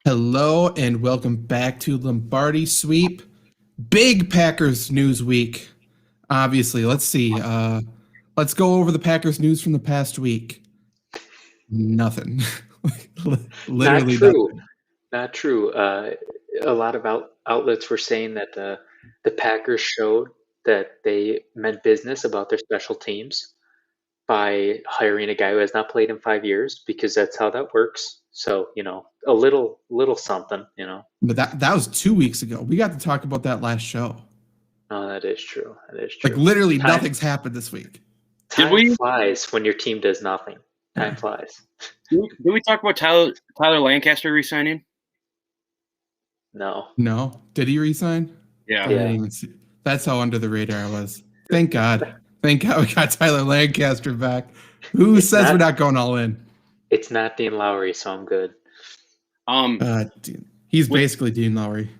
Hello and welcome back to Lombardi Sweep. Big Packers news week. Obviously, let's see. Let's go over the Packers news from the past week. Nothing. Literally Not true. nothing. Not true. A lot of outlets were saying that the Packers showed that they meant business about their special teams by hiring a guy who has not played in 5 years, because that's how that works. So, a little something. But that was 2 weeks ago. We got to talk about that last show. Oh, that is true. That is Like true. literally nothing's happened this week. Time flies when your team does nothing. Time flies. Did we talk about Tyler Lancaster re-signing? No. No. Did he resign? Yeah. I didn't even see. That's how under the radar I was. Thank God. Thank God we got Tyler Lancaster back. Who says we're not going all in? It's not Dean Lowry, so I'm good. He's basically Dean Lowry.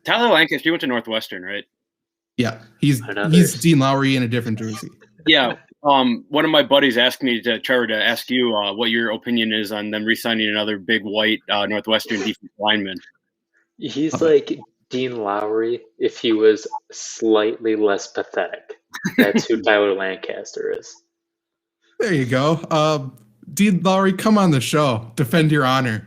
Tyler Lancaster, he went to Northwestern, right? Yeah, he's Dean Lowry in a different jersey. Yeah. One of my buddies asked me, Trevor, to ask you what your opinion is on them re-signing another big white Northwestern defensive lineman. He's like Dean Lowry if he was slightly less pathetic. That's who Tyler Lancaster is. There you go. Dean Lowry, come on the show. Defend your honor.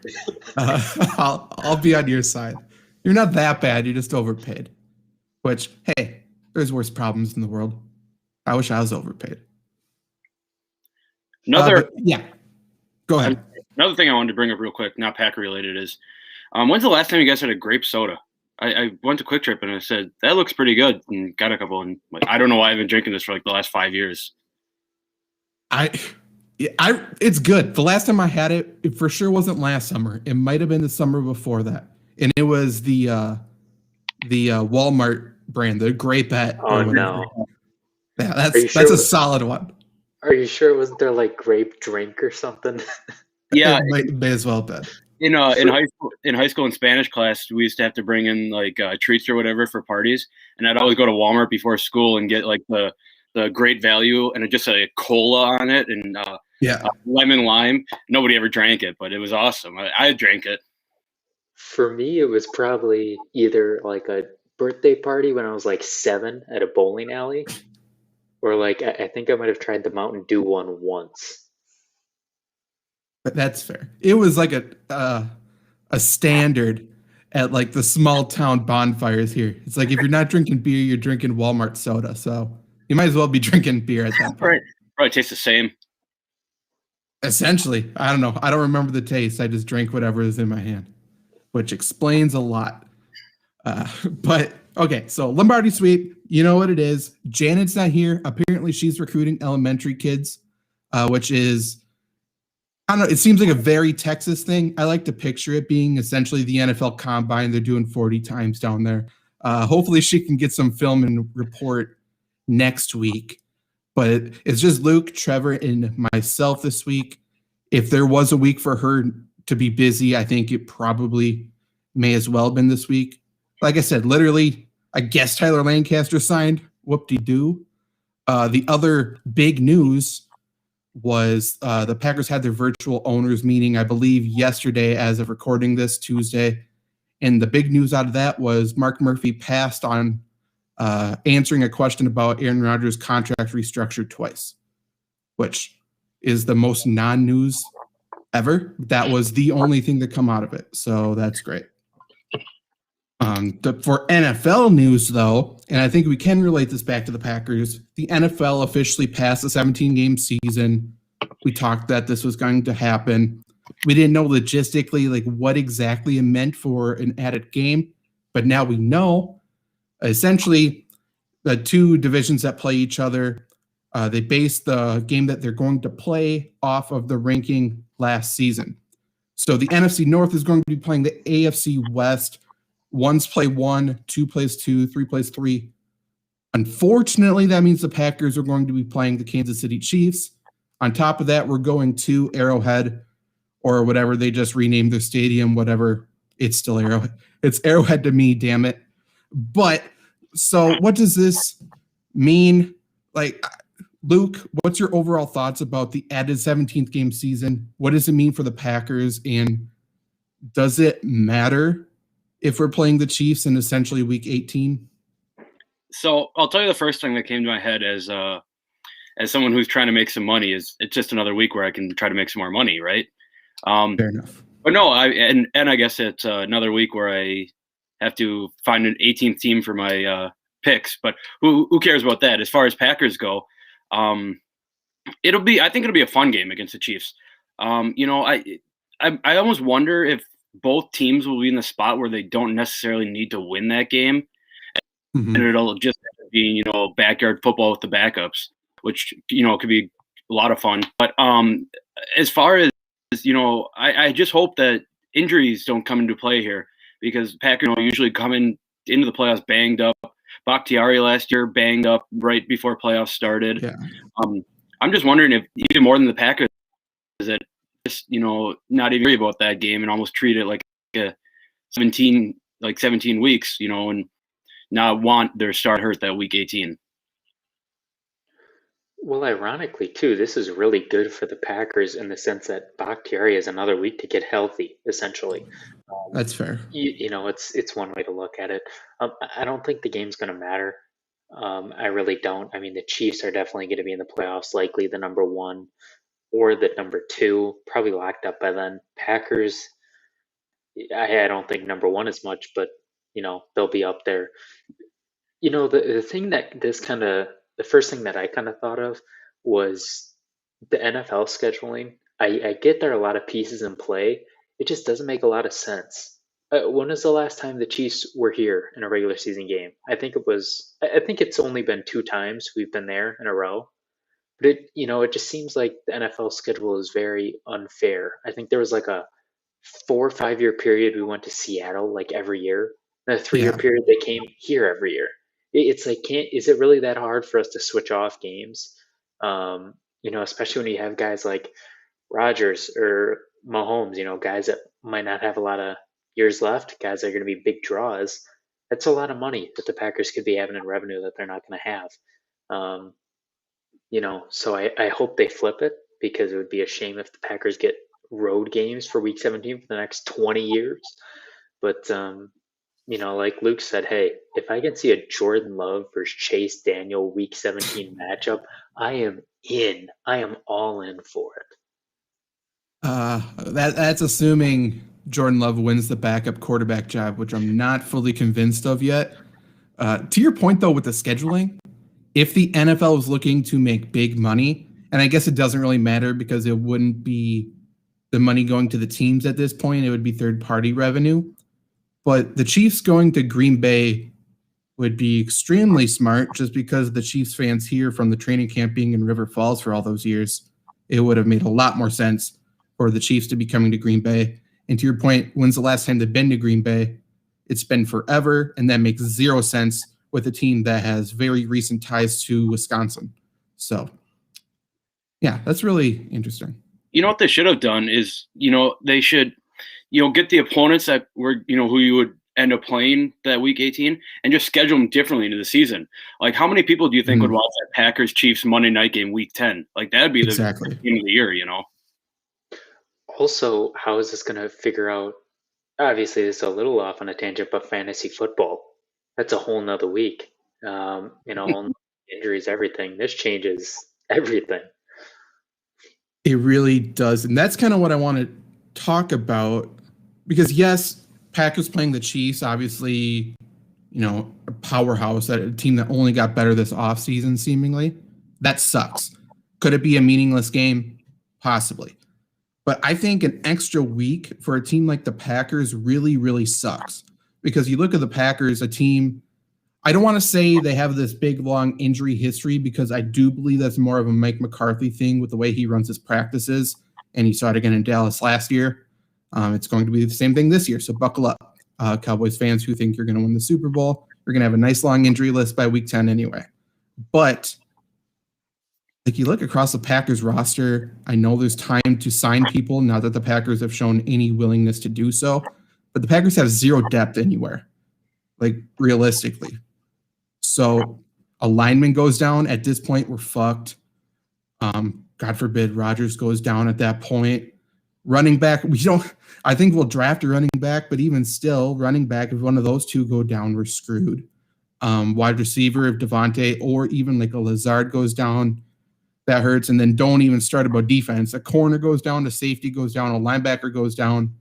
I'll be on your side. You're not that bad. You're just overpaid. Which, hey, there's worse problems in the world. I wish I was overpaid. Go ahead. Another thing I wanted to bring up real quick, not Packer related, is when's the last time you guys had a grape soda? I went to Quick Trip and I said, that looks pretty good, and got a couple. And I don't know why I've been drinking this for like the last 5 years. It's good. The last time I had it, it for sure wasn't last summer. It might have been the summer before that, and it was the Walmart brand, the Grapette. Oh no! Yeah, that's a solid one. Are you sure it wasn't there like grape drink or something? Yeah, it may as well have been. In high school in Spanish class, we used to have to bring in like treats or whatever for parties, and I'd always go to Walmart before school and get like the great value and just a cola on it and lemon lime. Nobody ever drank it, but it was awesome. I drank it. For me, it was probably either like a birthday party when I was like 7 at a bowling alley, or like I think I might have tried the Mountain Dew one once. But that's fair. It was like a standard at like the small town bonfires here. It's like if you're not drinking beer, you're drinking Walmart soda. So you might as well be drinking beer at that point. Probably tastes the same. Essentially, I don't know. I don't remember the taste. I just drank whatever is in my hand, which explains a lot. But okay, so Lombardi Sweep, you know what it is. Janet's not here. Apparently, she's recruiting elementary kids, which is, I don't know, it seems like a very Texas thing. I like to picture it being essentially the NFL Combine. They're doing 40 times down there. Hopefully, she can get some film and report next week. But it's just Luke, Trevor, and myself this week. If there was a week for her to be busy, I think it probably may as well have been this week. Like I said, literally, I guess Tyler Lancaster signed. Whoop-de-doo. The other big news was the Packers had their virtual owners meeting, I believe, yesterday as of recording this, Tuesday. And the big news out of that was Mark Murphy passed on answering a question about Aaron Rodgers' contract restructured twice, which is the most non-news ever. That was the only thing to come out of it. So that's great. For NFL news, though, and I think we can relate this back to the Packers, the NFL officially passed the 17-game season. We talked that this was going to happen. We didn't know logistically like what exactly it meant for an added game, but now we know. Essentially, the two divisions that play each other, they base the game that they're going to play off of the ranking last season. So the NFC North is going to be playing the AFC West. One's play 1, 2 plays 2, 3 plays 3. Unfortunately, that means the Packers are going to be playing the Kansas City Chiefs. On top of that, we're going to Arrowhead, or whatever they just renamed their stadium, whatever. It's still Arrowhead. It's Arrowhead to me, damn it. But so what does this mean? Like, Luke, what's your overall thoughts about the added 17th game season? What does it mean for the Packers? And does it matter if we're playing the Chiefs in essentially week 18? So I'll tell you the first thing that came to my head as someone who's trying to make some money is it's just another week where I can try to make some more money, right? Fair enough. But no, I guess it's another week where I have to find an 18th team for my picks. But who cares about that? As far as Packers go, I think it'll be a fun game against the Chiefs. I almost wonder if both teams will be in the spot where they don't necessarily need to win that game, and it'll just be backyard football with the backups, which could be a lot of fun. But as far as I just hope that injuries don't come into play here, because Packers usually come into the playoffs banged up. Bakhtiari last year banged up right before playoffs started. Yeah. I'm just wondering if even more than the Packers, is it just not even worry about that game and almost treat it like a 17 weeks, and not want their start hurt that week 18. Well, ironically, too, this is really good for the Packers in the sense that Bakhtiari has another week to get healthy, essentially. That's fair. It's one way to look at it. I don't think the game's going to matter. I really don't. I mean, the Chiefs are definitely going to be in the playoffs, likely the number 1 or the number 2, probably locked up by then. Packers, I don't think number 1 as much, but they'll be up there. The thing that the first thing that I kind of thought of was the NFL scheduling. I get there are a lot of pieces in play. It just doesn't make a lot of sense. When was the last time the Chiefs were here in a regular season game? I think it's only been 2 times we've been there in a row. But it just seems like the NFL schedule is very unfair. I think there was like a 4 or 5 year period we went to Seattle like every year. And a 3-year period they came here every year. It's like, is it really that hard for us to switch off games? Especially when you have guys like Rodgers or Mahomes, guys that might not have a lot of years left, guys that are going to be big draws. That's a lot of money that the Packers could be having in revenue that they're not going to have. So I hope they flip it, because it would be a shame if the Packers get road games for week 17 for the next 20 years. But, like Luke said, hey, if I can see a Jordan Love versus Chase Daniel week 17 matchup, I am in. I am all in for it. That's assuming Jordan Love wins the backup quarterback job, which I'm not fully convinced of yet. To your point, though, with the scheduling, if the NFL is looking to make big money, and I guess it doesn't really matter because it wouldn't be the money going to the teams at this point, it would be third-party revenue. But the Chiefs going to Green Bay would be extremely smart, just because the Chiefs fans here from the training camp being in River Falls for all those years. It would have made a lot more sense for the Chiefs to be coming to Green Bay. And to your point, when's the last time they've been to Green Bay? It's been forever, and that makes zero sense with a team that has very recent ties to Wisconsin. So, yeah, that's really interesting. What they should have done is, they should, get the opponents that were, who you would end up playing that week 18 and just schedule them differently into the season. Like, how many people do you think would watch that Packers-Chiefs Monday night game week 10? Like, that'd be the game of the year, Also, how is this going to figure out? Obviously, this is a little off on a tangent, but fantasy football, that's a whole nother week. Injuries, everything. This changes everything. It really does. And that's kind of what I want to talk about, because yes, Packers playing the Chiefs, obviously, a powerhouse, a team that only got better this offseason, seemingly. That sucks. Could it be a meaningless game? Possibly. But I think an extra week for a team like the Packers really, really sucks, because you look at the Packers, a team, I don't want to say they have this big, long injury history, because I do believe that's more of a Mike McCarthy thing with the way he runs his practices. And you saw it again in Dallas last year. It's going to be the same thing this year. So buckle up, Cowboys fans who think you're going to win the Super Bowl. You're going to have a nice long injury list by week 10 anyway. But like, you look across the Packers roster, I know there's time to sign people, not that the Packers have shown any willingness to do so, but the Packers have zero depth anywhere, like, realistically. So a lineman goes down, at this point, we're fucked. God forbid Rodgers goes down at that point. Running back, I think we'll draft a running back, but even still, running back, if one of those two go down, we're screwed. Wide receiver, if Devontae or even like a Lazard goes down, that hurts. And then don't even start about defense. A corner goes down, a safety goes down, a linebacker goes down.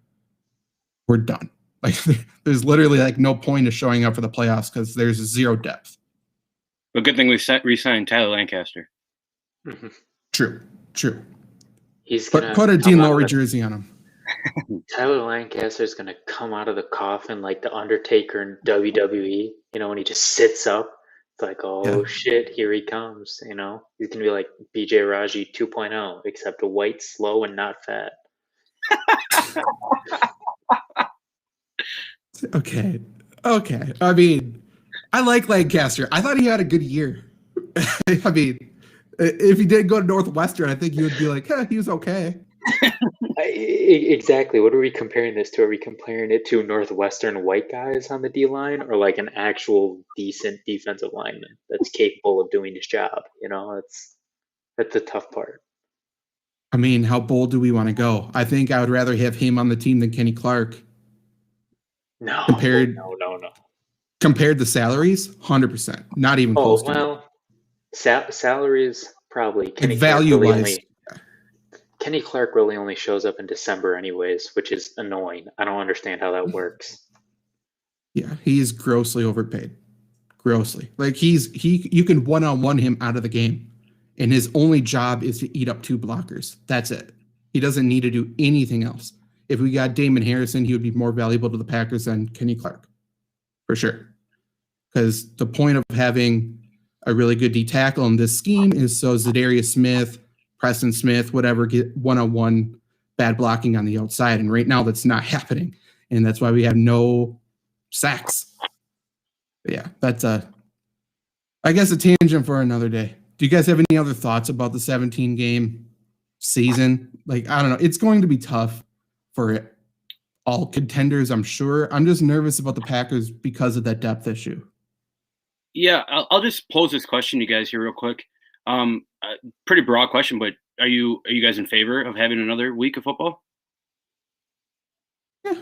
We're done. Like there's literally like no point of showing up for the playoffs because there's zero depth. But good thing we re-signed Tyler Lancaster. Mhm. True. He's But gonna put a come Dean out Lowry of- jersey on him. Tyler Lancaster's gonna come out of the coffin like the Undertaker in WWE. When he just sits up. It's like, oh Yeah. shit, here he comes. He's gonna be like BJ Raji 2.0, except a white, slow, and not fat. Okay. I mean, I like Lancaster. I thought he had a good year. I mean, if he did go to Northwestern, I think you would be like, he was okay. Exactly. What are we comparing this to? Are we comparing it to Northwestern white guys on the D line, or like an actual decent defensive lineman that's capable of doing his job? That's the tough part. I mean, how bold do we want to go? I think I would rather have him on the team than Kenny Clark. No. Compared to salaries, 100%. Not even close to it. Well, salaries probably. Value-wise. Kenny Clark really only shows up in December anyways, which is annoying. I don't understand how that works. Yeah, he's grossly overpaid. Grossly. Like you can one-on-one him out of the game, and his only job is to eat up 2 blockers. That's it. He doesn't need to do anything else. If we got Damon Harrison, he would be more valuable to the Packers than Kenny Clark, for sure. Because the point of having a really good D tackle in this scheme is so Zadarius Smith, Preston Smith, whatever, get one-on-one bad blocking on the outside. And right now that's not happening. And that's why we have no sacks. But yeah, that's I guess a tangent for another day. Do you guys have any other thoughts about the 17-game season? Like, I don't know. It's going to be tough for all contenders, I'm sure. I'm just nervous about the Packers because of that depth issue. Yeah, I'll just pose this question to you guys here real quick. Pretty broad question, but are you guys in favor of having another week of football? Yeah.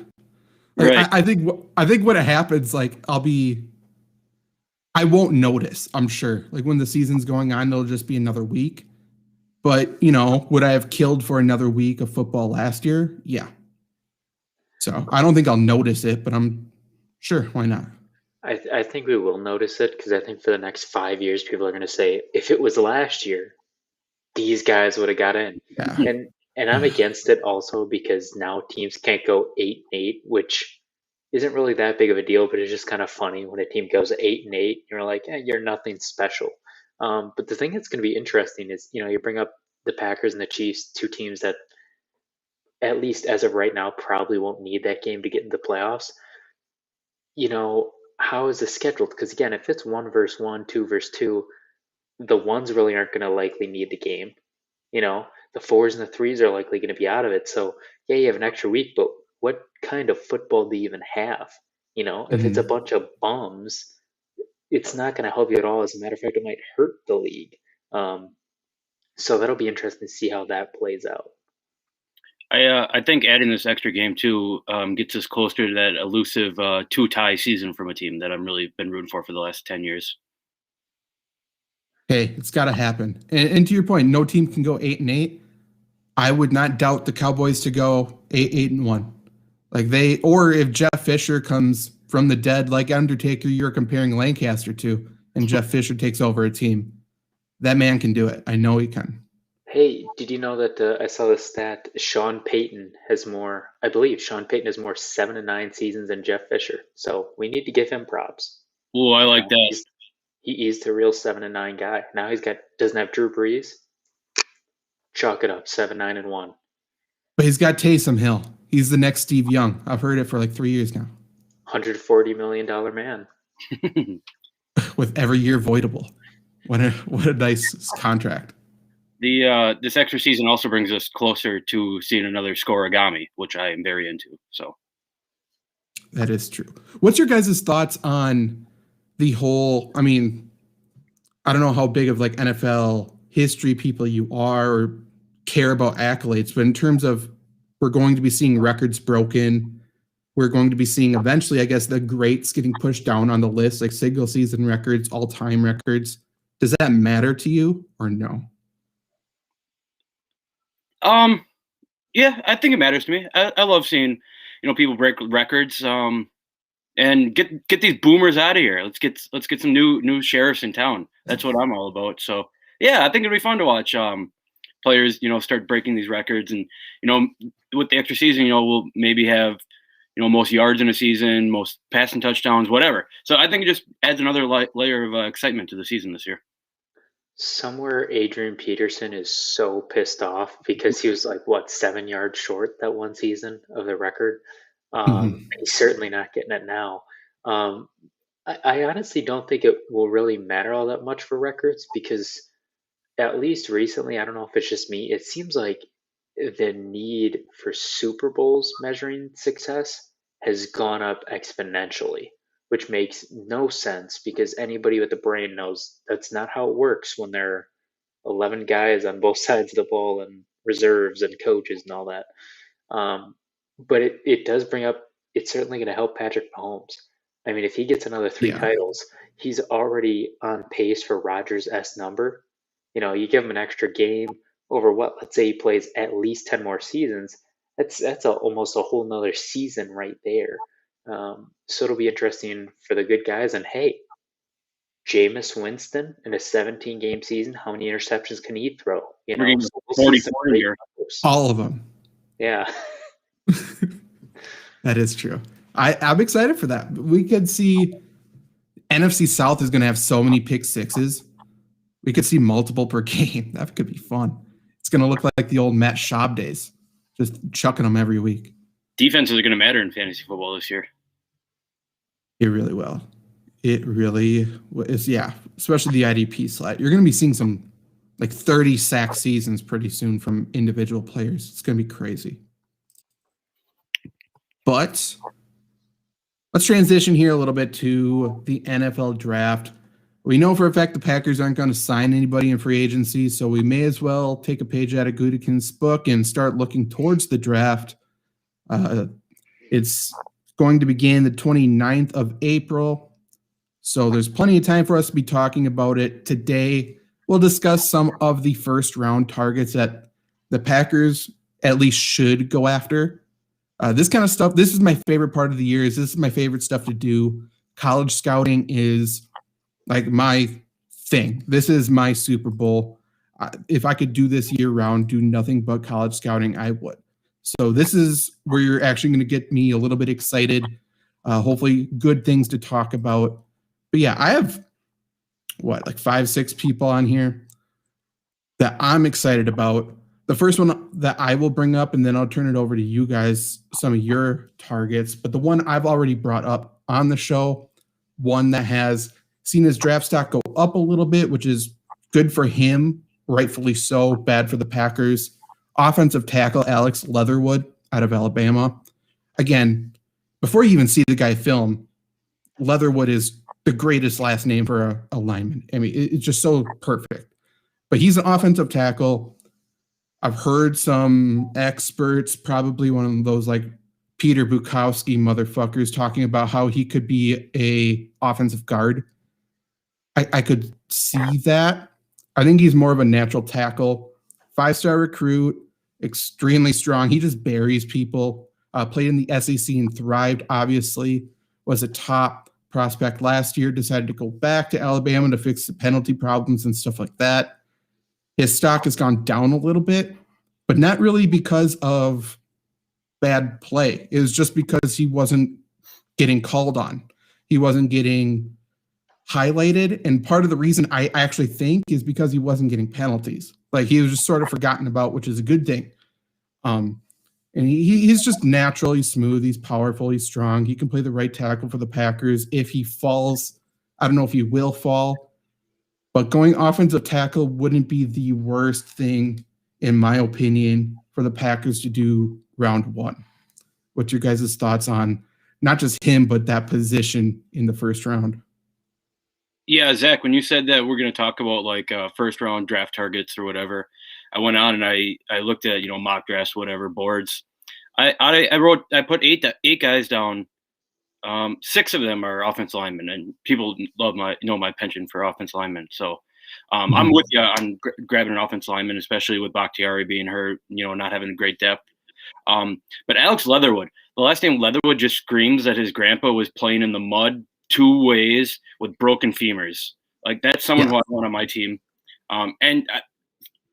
Right. I think when it happens, like I won't notice, I'm sure. Like when the season's going on, it'll just be another week. But, would I have killed for another week of football last year? Yeah. So I don't think I'll notice it, but I'm sure. Why not? I think we will notice it because I think for the next 5 years, people are going to say, if it was last year, these guys would have got in. Yeah. And I'm against it also because now teams can't go 8-8, which isn't really that big of a deal, but it's just kind of funny when a team goes 8-8. You're like, you're nothing special. But the thing that's going to be interesting is, you bring up the Packers and the Chiefs, 2 teams that, at least as of right now, probably won't need that game to get into the playoffs. How is this scheduled? Because again, if it's 1 versus 1, 2 versus 2, the 1s really aren't going to likely need the game. The 4s and the 3s are likely going to be out of it. So yeah, you have an extra week, but what kind of football do you even have? If it's a bunch of bums, it's not going to help you at all. As a matter of fact, it might hurt the league. So that'll be interesting to see how that plays out. I think adding this extra game too gets us closer to that elusive 2-tie season from a team that I've really been rooting for the last 10 years. Hey, it's got to happen. And to your point, no team can go 8-8. I would not doubt the Cowboys to go 8-1. Or if Jeff Fisher comes from the dead, like Undertaker, you're comparing Lancaster to, and Jeff Fisher takes over a team, that man can do it. I know he can. Hey, did you know that I saw the stat? Sean Payton has more 7-9 seasons than Jeff Fisher. So we need to give him props. Oh, I like that. He's the real 7-9 guy. Now doesn't have Drew Brees. Chalk it up, 7-9-1. But he's got Taysom Hill. He's the next Steve Young. I've heard it for like 3 years now. $140 million man. With every year voidable. What a nice contract. This extra season also brings us closer to seeing another scoregami, which I am very into. So that is true. What's your guys' thoughts on the whole? I mean, I don't know how big of like NFL history people you are or care about accolades, but in terms of We're going to be seeing records broken. We're going to be seeing eventually, I guess, the greats getting pushed down on the list, like single season records, all-time records. Does that matter to you or no? Yeah, I think it matters to me. I love seeing, people break records. And get these boomers out of here. Let's get some new sheriffs in town. That's what I'm all about. So yeah, I think it'd be fun to watch players, start breaking these records, and with the extra season, we'll maybe have most yards in a season, most passing touchdowns, whatever. So I think it just adds another layer of excitement to the season this year. Somewhere Adrian Peterson is so pissed off because he was 7 yards short that one season of the record. He's certainly not getting it now. I honestly don't think it will really matter all that much for records because at least recently, I don't know if it's just me, it seems like the need for Super Bowls measuring success has gone up exponentially, which makes no sense because anybody with a brain knows that's not how it works when there are 11 guys on both sides of the ball and reserves and coaches and all that. But it does bring up, it's certainly going to help Patrick Mahomes. I mean, if he gets another three titles, he's already on pace for Rodgers' S number. You give him an extra game over let's say he plays at least 10 more seasons. That's almost a whole nother season right there. So it'll be interesting for the good guys. And hey, Jameis Winston in a 17-game season, how many interceptions can he throw? We'll 44 here. All of them. Yeah. That is true. I'm excited for that. We could see NFC South is going to have so many pick sixes. We could see multiple per game. That could be fun. It's going to look like the old Matt Schaub days, just chucking them every week. Defenses are going to matter in fantasy football this year. It really will. It really is. Yeah, especially the IDP slide. You're going to be seeing some 30 sack seasons pretty soon from individual players. It's going to be crazy. But let's transition here a little bit to the NFL draft. We know for a fact the Packers aren't going to sign anybody in free agency, so we may as well take a page out of Gutekunst's book and start looking towards the draft. It's going to begin the 29th of April, so there's plenty of time for us to be talking about it. Today, we'll discuss some of the first-round targets that the Packers at least should go after. This kind of stuff, this is my favorite part of the year. This is my favorite stuff to do. College scouting is my thing. This is my Super Bowl. If I could do this year round, do nothing but college scouting, I would. So this is where you're actually going to get me a little bit excited. Hopefully good things to talk about. But yeah, I have 5, 6 people on here that I'm excited about. The first one that I will bring up, and then I'll turn it over to you guys, some of your targets. But the one I've already brought up on the show, one that has seen his draft stock go up a little bit, which is good for him, rightfully so, bad for the Packers. Offensive tackle Alex Leatherwood out of Alabama. Again, before you even see the guy film, Leatherwood is the greatest last name for a lineman. I mean, it's just so perfect. But he's an offensive tackle. I've heard some experts, probably one of those Peter Bukowski motherfuckers, talking about how he could be a offensive guard. I could see that. I think he's more of a natural tackle. 5-star recruit, extremely strong. He just buries people. Played in the SEC and thrived, obviously. Was a top prospect last year. Decided to go back to Alabama to fix the penalty problems and stuff like that. His stock has gone down a little bit, but not really because of bad play. It was just because he wasn't getting called on. He wasn't getting highlighted. And part of the reason I actually think is because he wasn't getting penalties. He was just sort of forgotten about, which is a good thing. And he's just natural. He's smooth. He's powerful. He's strong. He can play the right tackle for the Packers. If he falls, I don't know if he will fall. But going offensive tackle wouldn't be the worst thing, in my opinion, for the Packers to do round one. What's your guys' thoughts on not just him, but that position in the first round? Yeah, Zach, when you said that we're going to talk about first round draft targets or whatever, I went on and I looked at, mock drafts, whatever, boards. I put eight guys down. 6 of them are offensive linemen, and people know my penchant for offensive linemen. So I'm with you on grabbing an offensive lineman, especially with Bakhtiari being hurt, not having great depth. But Alex Leatherwood, the last name Leatherwood just screams that his grandpa was playing in the mud 2 ways with broken femurs. Like, that's someone who I want on my team. And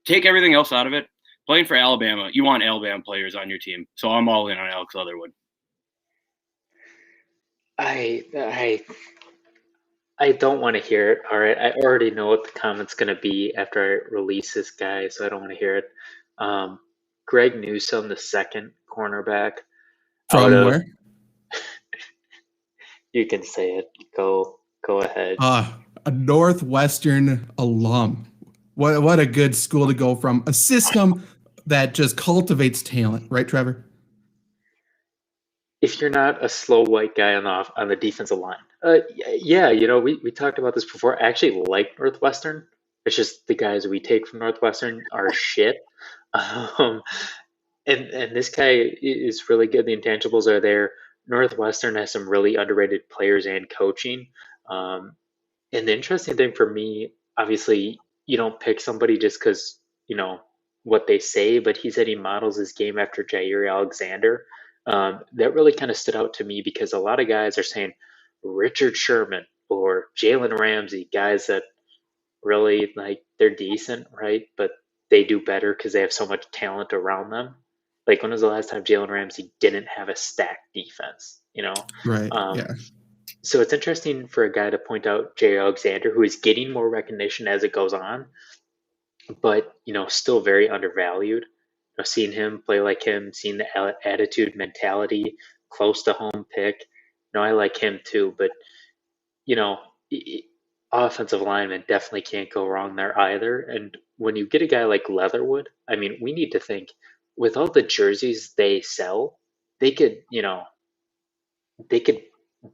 take everything else out of it. Playing for Alabama, you want Alabama players on your team. So I'm all in on Alex Leatherwood. I don't want to hear it. All right, I already know what the comment's going to be after I release this guy, so I don't want to hear it. Greg Newsome, the second cornerback. From where? You can say it. Go ahead. A Northwestern alum. What a good school to go from. A system that just cultivates talent, right, Trevor? If you're not a slow white guy on the defensive line, yeah, we talked about this before. I actually like Northwestern. It's just the guys we take from Northwestern are shit. And this guy is really good. The intangibles are there. Northwestern has some really underrated players and coaching. And the interesting thing for me, obviously, you don't pick somebody just because what they say, but he said he models his game after Jair Alexander. That really kind of stood out to me because a lot of guys are saying Richard Sherman or Jalen Ramsey, guys that really, like, they're decent, right? But they do better because they have so much talent around them. Like, when was the last time Jalen Ramsey didn't have a stacked defense? Right. Yeah. So it's interesting for a guy to point out Jair Alexander, who is getting more recognition as it goes on, but still very undervalued. Seeing him play like him, seeing the attitude, mentality, close to home pick. I like him too, but offensive linemen definitely can't go wrong there either. And when you get a guy like Leatherwood, I mean, we need to think with all the jerseys they sell, they could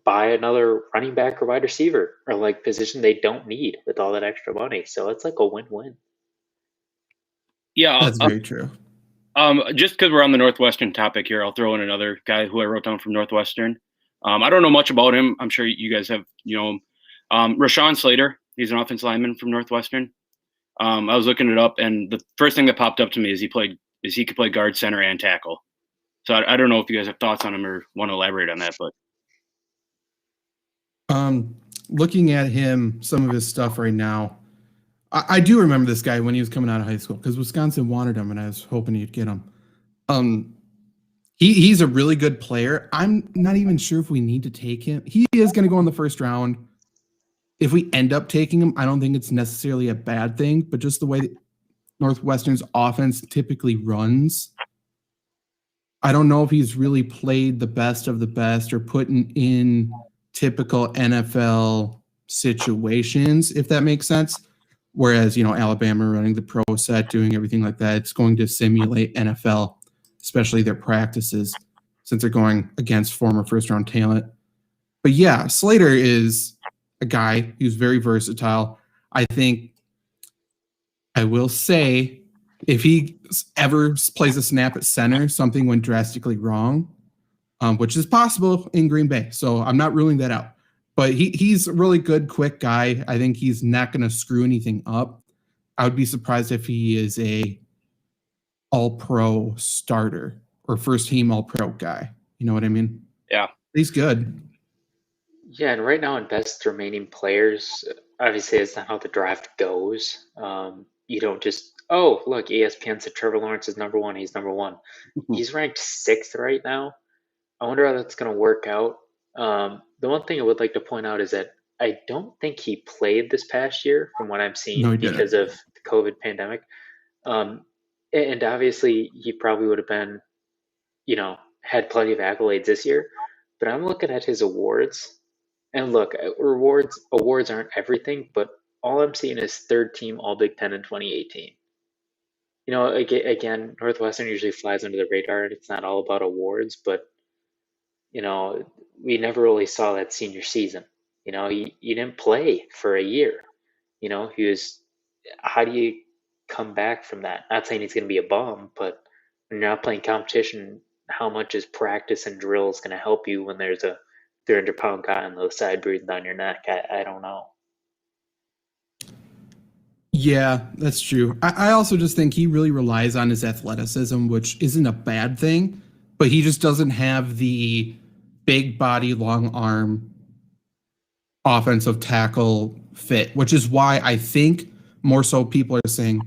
buy another running back or wide receiver or like position they don't need with all that extra money. So it's like a win-win. Yeah, that's very true. Just because we're on the Northwestern topic here, I'll throw in another guy who I wrote down from Northwestern. I don't know much about him. I'm sure you guys have, him. Rashawn Slater, he's an offensive lineman from Northwestern. I was looking it up, and the first thing that popped up to me is he could play guard, center, and tackle. So I don't know if you guys have thoughts on him or want to elaborate on that, but. Looking at him, some of his stuff right now, I do remember this guy when he was coming out of high school because Wisconsin wanted him, and I was hoping he'd get him. He's a really good player. I'm not even sure if we need to take him. He is going to go in the first round. If we end up taking him, I don't think it's necessarily a bad thing, but just the way that Northwestern's offense typically runs, I don't know if he's really played the best of the best or putting in typical NFL situations, if that makes sense. Whereas, Alabama running the pro set, doing everything like that, it's going to simulate NFL, especially their practices, since they're going against former first-round talent. But yeah, Slater is a guy who's very versatile. I think I will say if he ever plays a snap at center, something went drastically wrong, which is possible in Green Bay. So I'm not ruling that out. But he's a really good, quick guy. I think he's not going to screw anything up. I would be surprised if he is a all-pro starter or first-team all-pro guy. You know what I mean? Yeah. He's good. Yeah, and right now in best remaining players, obviously it's not how the draft goes. You don't just, oh, look, ESPN said Trevor Lawrence is number one. He's number one. He's ranked 6th right now. I wonder how that's going to work out. The one thing I would like to point out is that I don't think he played this past year from what I'm seeing because of the COVID pandemic. And obviously he probably would have been, had plenty of accolades this year. But I'm looking at his awards. And look, awards aren't everything, but all I'm seeing is 3rd team All Big Ten in 2018. Again, Northwestern usually flies under the radar, and it's not all about awards, but we never really saw that senior season. He didn't play for a year. How do you come back from that? Not saying he's going to be a bum, but when you're not playing competition how much is practice and drills going to help you when there's a 300-pound guy on the side breathing down your neck? I don't know. Yeah, that's true. I also just think he really relies on his athleticism, which isn't a bad thing, but he just doesn't have the big body, long arm offensive tackle fit, which is why I think more so people are saying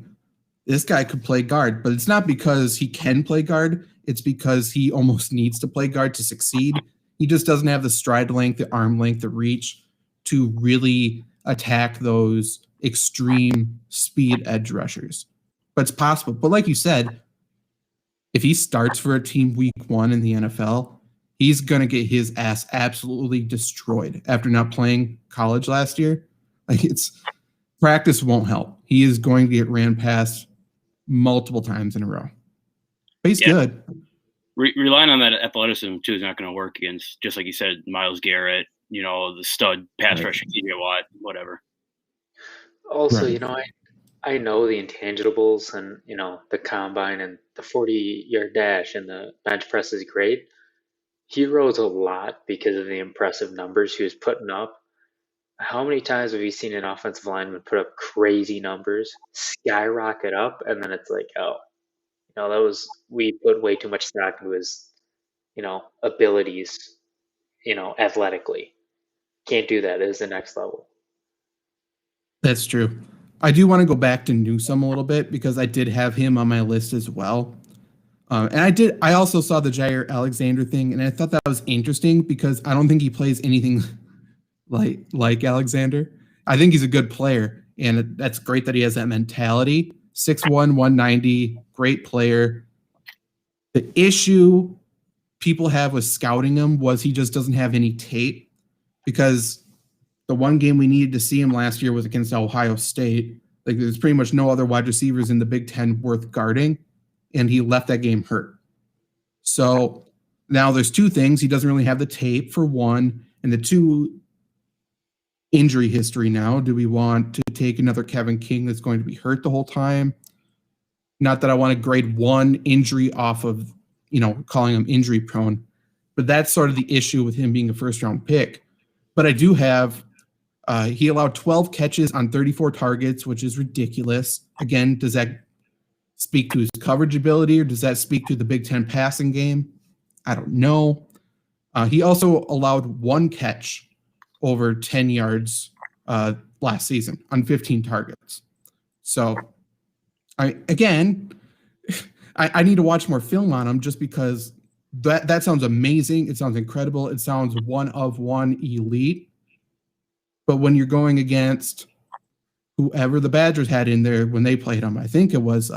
this guy could play guard, but it's not because he can play guard. It's because he almost needs to play guard to succeed. He just doesn't have the stride length, the arm length, the reach to really attack those extreme speed edge rushers. But it's possible. But like you said, if he starts for a team week 1 in the NFL, he's going to get his ass absolutely destroyed after not playing college last year. Like, it's practice won't help. He is going to get ran past multiple times in a row. But he's good. Relying on that athleticism too is not going to work against, just like you said, Myles Garrett, the stud pass rusher, TJ Watt, whatever. Also, I know the intangibles and, the combine and the 40-yard dash and the bench press is great. He rose a lot because of the impressive numbers he was putting up. How many times have you seen an offensive lineman put up crazy numbers, skyrocket up, and then it's like, we put way too much stock into his, abilities, athletically. Can't do that. It is the next level. That's true. I do want to go back to Newsome a little bit because I did have him on my list as well. And I also saw the Jair Alexander thing, and I thought that was interesting because I don't think he plays anything like Alexander. I think he's a good player, and that's great that he has that mentality. 6'1", 190, great player. The issue people have with scouting him was he just doesn't have any tape, because the one game we needed to see him last year was against Ohio State. Like, there's pretty much no other wide receivers in the Big Ten worth guarding, and he left that game hurt. So now there's two things. He doesn't really have the tape, for one, and the two, injury history now. Do we want to take another Kevin King that's going to be hurt the whole time? Not that I want to grade one injury off of, calling him injury prone, but that's sort of the issue with him being a first round pick. But I do have, he allowed 12 catches on 34 targets, which is ridiculous. Again, does that speak to his coverage ability, or does that speak to the Big Ten passing game? I don't know. He also allowed one catch over 10 yards last season on 15 targets. So, I need to watch more film on him, just because that sounds amazing. It sounds incredible. It sounds one of one elite. But when you're going against whoever the Badgers had in there when they played him, I think it was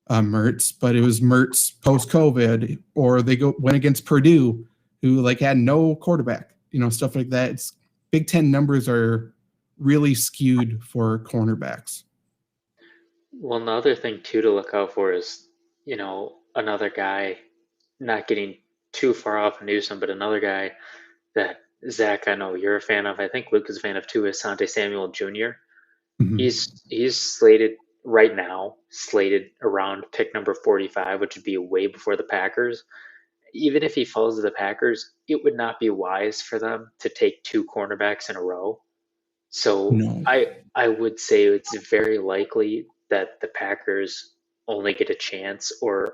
Mertz, but it was Mertz post-COVID, or they went against Purdue, who had no quarterback, stuff like that. It's Big Ten numbers are really skewed for cornerbacks. Well, another thing too to look out for is, another guy, not getting too far off of Newsome, but another guy that, Zach, I know you're a fan of. I think Luke is a fan of too, is Asante Samuel Jr. Mm-hmm. He's slated right now, around pick number 45, which would be way before the Packers. Even if he falls to the Packers, it would not be wise for them to take two cornerbacks in a row. So no. I would say it's very likely that the Packers only get a chance, or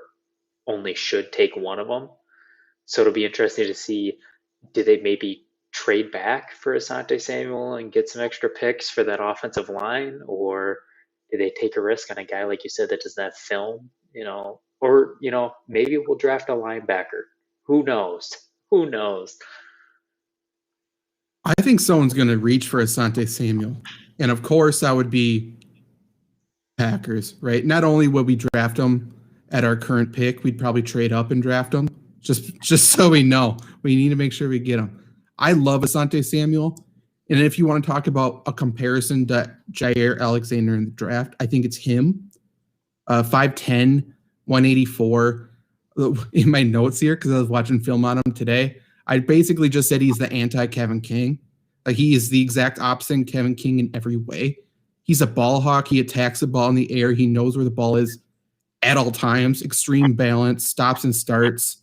only should take one of them. So it'll be interesting to see, do they maybe trade back for Asante Samuel and get some extra picks for that offensive line, or do they take a risk on a guy, like you said, that doesn't have film, or, maybe we'll draft a linebacker. Who knows? I think someone's going to reach for Asante Samuel. And of course, that would be Packers, right? Not only would we draft him at our current pick, we'd probably trade up and draft him, just so we know. We need to make sure we get him. I love Asante Samuel. And if you want to talk about a comparison to Jair Alexander in the draft, I think it's him. 5'10", 184. In my notes here, because I was watching film on him today, I basically just said he's the anti-Kevin King. He is the exact opposite of Kevin King in every way. He's a ball hawk. He attacks the ball in the air. He knows where the ball is at all times. Extreme balance, stops and starts.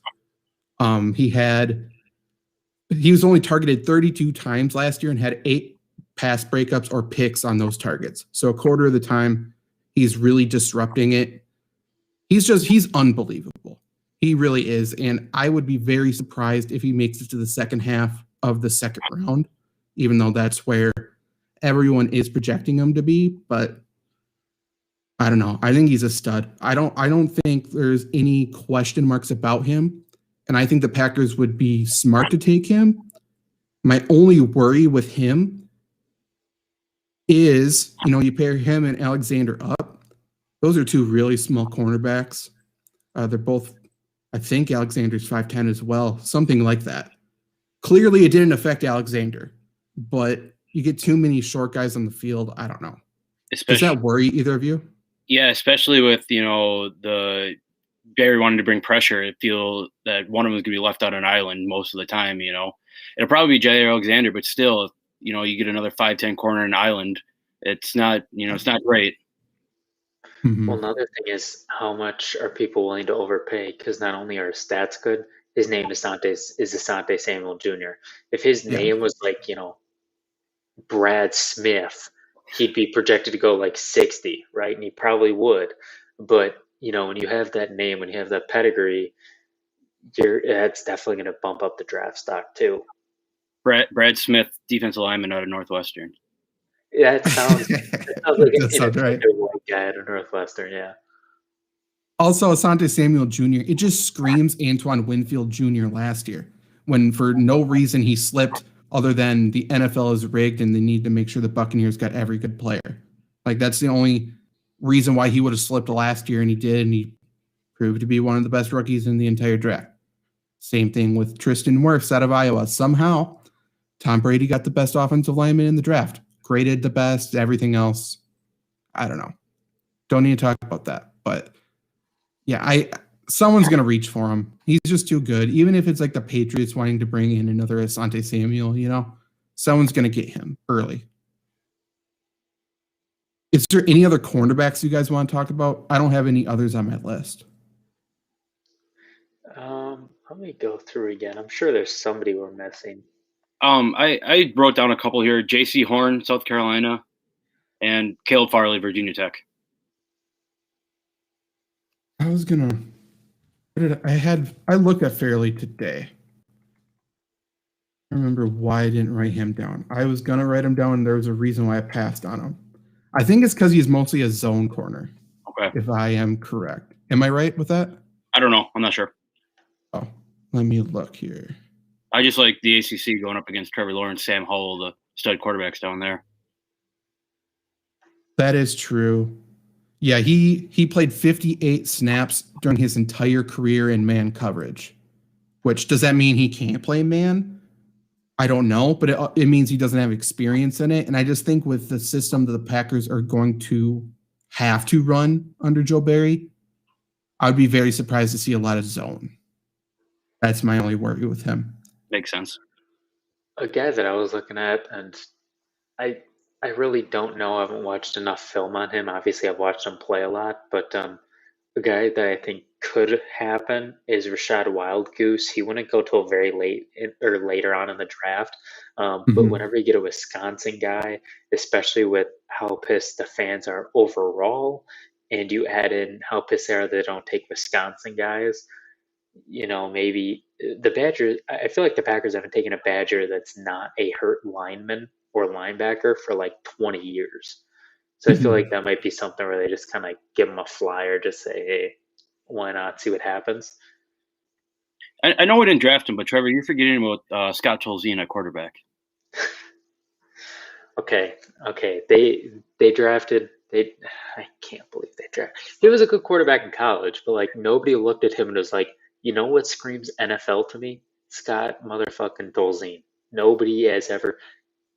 He was only targeted 32 times last year and had 8 pass breakups or picks on those targets. So a quarter of the time, he's really disrupting it. He's unbelievable. He really is. And I would be very surprised if he makes it to the second half of the second round, even though that's where everyone is projecting him to be. But I don't know. I think he's a stud. I don't think there's any question marks about him. And I think the Packers would be smart to take him. My only worry with him is, you pair him and Alexander up. Those are 2 really small cornerbacks. They're both, I think Alexander's 5'10" as well, something like that. Clearly, it didn't affect Alexander, but you get too many short guys on the field. I don't know. Does that worry either of you? Yeah, especially with, the Barry wanting to bring pressure. I feel that one of them is going to be left out on an island most of the time, It'll probably be Jay Alexander, but still, you get another 5'10" corner on an island. It's not, it's not great. Mm-hmm. Well, another thing is, how much are people willing to overpay? Because not only are his stats good, his name is Asante Samuel Jr. If his name was like, Brad Smith, he'd be projected to go like 60, right? And he probably would. But, when you have that name, when you have that pedigree, that's definitely going to bump up the draft stock too. Brad Smith, defensive lineman out of Northwestern. Yeah, that sounds like right. a white guy out of Northwestern, yeah. Also, Asante Samuel Jr., it just screams Antoine Winfield Jr. last year, when for no reason he slipped other than the NFL is rigged and they need to make sure the Buccaneers got every good player. Like, that's the only reason why he would have slipped last year, and he did, and he proved to be one of the best rookies in the entire draft. Same thing with Tristan Wirfs out of Iowa. Somehow, Tom Brady got the best offensive lineman in the draft. Graded the best, everything else, I don't know. Don't need to talk about that. But yeah, someone's going to reach for him. He's just too good. Even if it's like the Patriots wanting to bring in another Asante Samuel, someone's going to get him early. Is there any other cornerbacks you guys want to talk about? I don't have any others on my list. Let me go through again. I'm sure there's somebody we're missing. I wrote down a couple here. J.C. Horn, South Carolina, and Caleb Farley, Virginia Tech. I was gonna. I looked at Fairley today. I remember why I didn't write him down. I was gonna write him down, and there was a reason why I passed on him. I think it's because he's mostly a zone corner. Okay. If I am correct, am I right with that? I don't know. I'm not sure. Oh, let me look here. I just like the ACC going up against Trevor Lawrence, Sam Howell, the stud quarterbacks down there. That is true. Yeah, he played 58 snaps during his entire career in man coverage. Which, does that mean he can't play man? I don't know, but it means he doesn't have experience in it. And I just think with the system that the Packers are going to have to run under Joe Barry, I'd be very surprised to see a lot of zone. That's my only worry with him. Makes sense. A guy that I was looking at, and I really don't know. I haven't watched enough film on him. Obviously, I've watched him play a lot, but a guy that I think could happen is Rashod Goose. He wouldn't go till very late or later on in the draft. But whenever you get a Wisconsin guy, especially with how pissed the fans are overall, and you add in how pissed they are that they don't take Wisconsin guys, maybe the Badgers. I feel like the Packers haven't taken a Badger that's not a hurt lineman or linebacker for like 20 years. So I feel like that might be something where they just kind of give him a flyer, just say, hey, why not, see what happens. I know we didn't draft him, but Trevor, you're forgetting about Scott Tolzien at quarterback. Okay. They drafted. I can't believe they drafted. He was a good quarterback in college, but like nobody looked at him and was like, you know what screams NFL to me? Scott motherfucking Tolzien. Nobody has ever.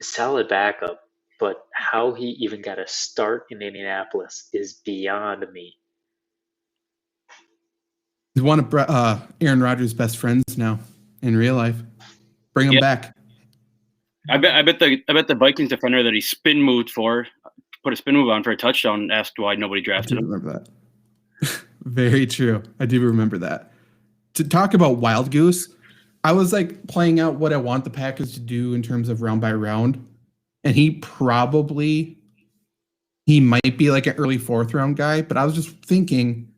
Solid backup, but how he even got a start in Indianapolis is beyond me. He's one of Aaron Rodgers' best friends now in real life. Bring him back. I bet the Vikings defender that he spin moved for, put a spin move on for a touchdown, asked why nobody drafted him. I do remember that. Very true. I do remember that. to talk about Wild Goose, I was like playing out what I want the Packers to do in terms of round by round. And he might be like an early 4th round guy, but I was just thinking,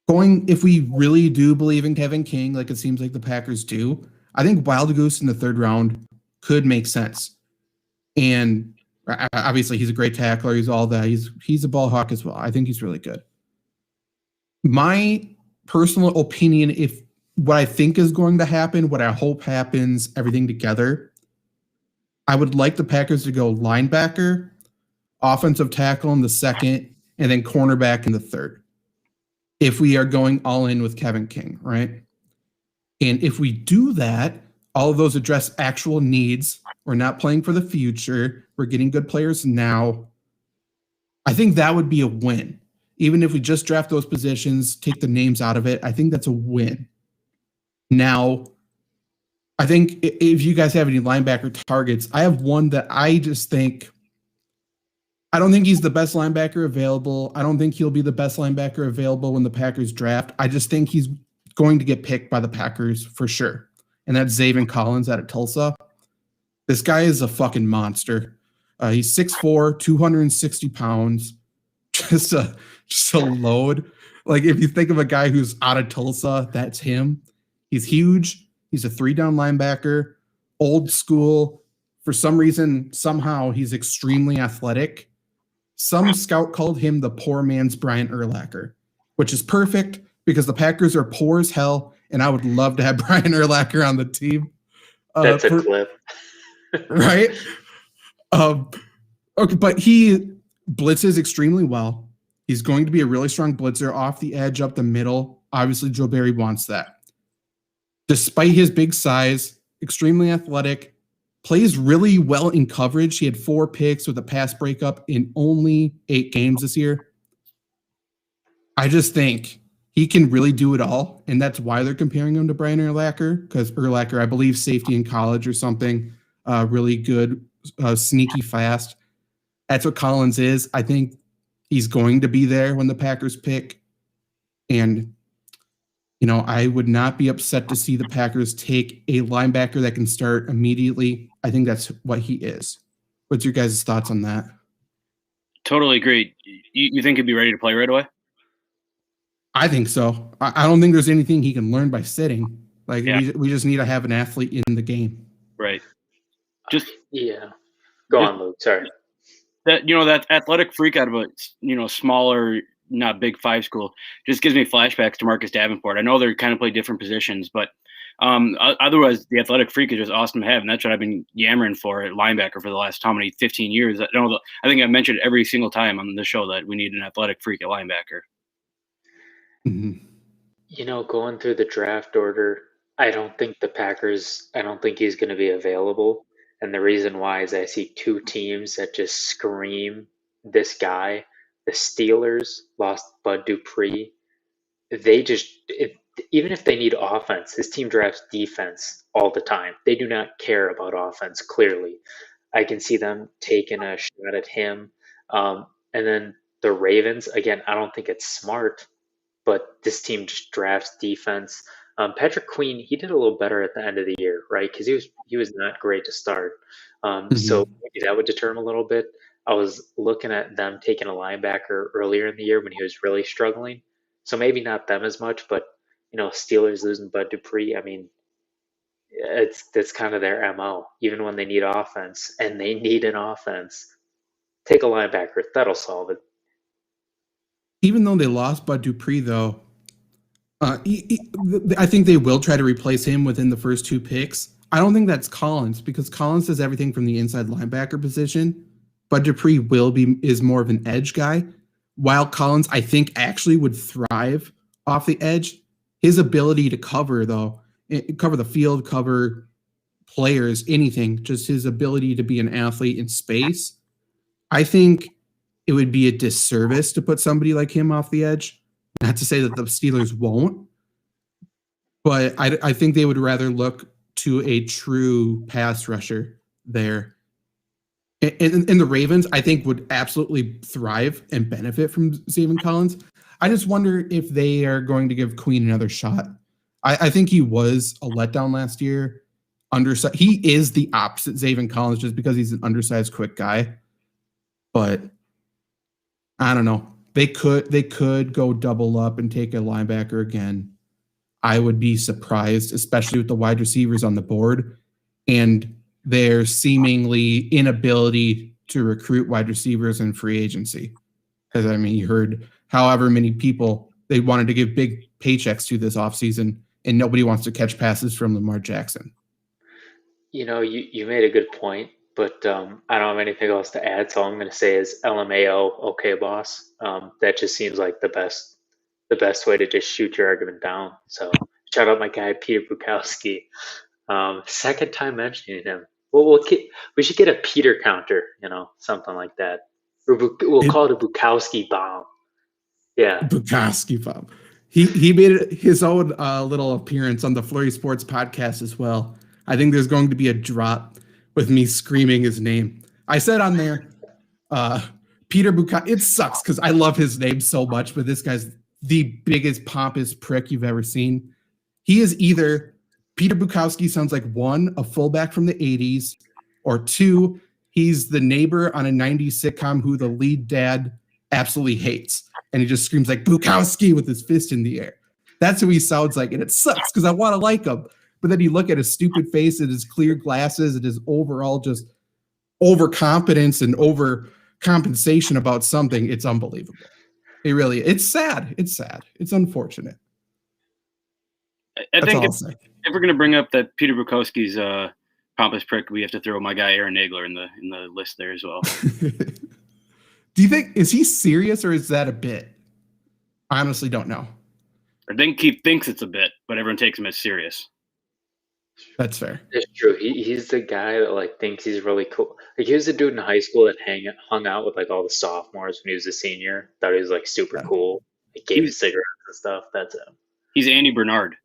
if we really do believe in Kevin King, like it seems like the Packers do, I think Wild Goose in the 3rd round could make sense. And obviously he's a great tackler. He's all that. He's a ball hawk as well. I think he's really good. My personal opinion, if what I think is going to happen, what I hope happens, everything together, I would like the Packers to go linebacker, offensive tackle in the 2nd, and then cornerback in the 3rd. If we are going all in with Kevin King, right? And if we do that, all of those address actual needs. We're not playing for the future. We're getting good players now. I think that would be a win. Even if we just draft those positions, take the names out of it, I think that's a win. Now, I think if you guys have any linebacker targets, I have one that I just think, I don't think he's the best linebacker available. I don't think he'll be the best linebacker available when the Packers draft. I just think he's going to get picked by the Packers for sure. And that's Zaven Collins out of Tulsa. This guy is a fucking monster. He's 6'4", 260 pounds. Just a load. Like if you think of a guy who's out of Tulsa, that's him. He's huge. He's a 3-down linebacker, old school. For some reason, somehow he's extremely athletic. Some scout called him the poor man's Brian Urlacher, which is perfect because the Packers are poor as hell, and I would love to have Brian Urlacher on the team. That's a clip. Right? Okay, but he blitzes extremely well. He's going to be a really strong blitzer off the edge, up the middle. Obviously, Joe Barry wants that. Despite his big size, extremely athletic, plays really well in coverage. He had 4 picks with a pass breakup in only 8 games this year. I just think he can really do it all, and that's why they're comparing him to Brian Urlacher, because Urlacher, I believe, safety in college or something, really good, sneaky fast. That's what Collins is. I think he's going to be there when the Packers pick, and I would not be upset to see the Packers take a linebacker that can start immediately. I think that's what he is. What's your guys' thoughts on that? Totally agree. You think he'd be ready to play right away? I think so. I don't think there's anything he can learn by sitting. Like we just need to have an athlete in the game. Right. Go on, Luke. Sorry. That athletic freak out of a smaller, not big 5 school just gives me flashbacks to Marcus Davenport. I know they kind of play different positions, but otherwise the athletic freak is just awesome to have, and that's what I've been yammering for at linebacker for the last 15 years. I think I've mentioned every single time on the show that we need an athletic freak at linebacker. Mm-hmm. Going through the draft order, I don't think he's going to be available. And the reason why is I see 2 teams that just scream this guy. The Steelers lost Bud Dupree. Even if they need offense, this team drafts defense all the time. They do not care about offense, clearly. I can see them taking a shot at him. And then the Ravens, again, I don't think it's smart, but this team just drafts defense. Patrick Queen, he did a little better at the end of the year, right? Because he was not great to start. So maybe that would deter him a little bit. I was looking at them taking a linebacker earlier in the year when he was really struggling. So maybe not them as much, but Steelers losing Bud Dupree, I mean, that's kind of their MO. Even when they need offense, and they need an offense, take a linebacker. That'll solve it. Even though they lost Bud Dupree, though, I think they will try to replace him within the first 2 picks. I don't think that's Collins, because Collins does everything from the inside linebacker position. Bud Dupree is more of an edge guy, while Collins, I think, actually would thrive off the edge. His ability to cover the field, cover players, anything, just his ability to be an athlete in space. I think it would be a disservice to put somebody like him off the edge. Not to say that the Steelers won't, but I think they would rather look to a true pass rusher there. And the Ravens, I think, would absolutely thrive and benefit from Zaven Collins. I just wonder if they are going to give Queen another shot. I think he was a letdown last year. He is the opposite Zaven Collins just because he's an undersized, quick guy. But I don't know. They could go double up and take a linebacker again. I would be surprised, especially with the wide receivers on the board and their seemingly inability to recruit wide receivers in free agency. Because, I mean, you heard however many people they wanted to give big paychecks to this offseason, and nobody wants to catch passes from Lamar Jackson. You know, you made a good point, but I don't have anything else to add, so all I'm going to say is LMAO, okay, boss. That just seems like the best way to just shoot your argument down. So shout out my guy Peter Bukowski. Second time mentioning him. Well, we should get a Peter counter, something like that. We'll call it a Bukowski bomb. Yeah, Bukowski bomb. He made his own little appearance on the Flurry Sports podcast as well. I think there's going to be a drop with me screaming his name. I said on there, Peter Bukowski. It sucks because I love his name so much, but this guy's the biggest pompous prick you've ever seen. He is either Peter Bukowski sounds like one, a fullback from the 80s, or two, he's the neighbor on a 90s sitcom who the lead dad absolutely hates. And he just screams like Bukowski with his fist in the air. That's who he sounds like. And it sucks because I want to like him. But then you look at his stupid face and his clear glasses and his overall just overconfidence and overcompensation about something. It's unbelievable. It's sad. It's sad. It's unfortunate. I think if we're going to bring up that Peter Bukowski's pompous prick, we have to throw my guy Aaron Nagler in the list there as well. Do you think, is he serious or is that a bit? I honestly don't know. I think he thinks it's a bit, but everyone takes him as serious. That's fair. It's true. He's the guy that thinks he's really cool. He was the dude in high school that hung out with all the sophomores when he was a senior. Thought he was super cool. He gave his cigarettes and stuff. That's him. He's Andy Bernard.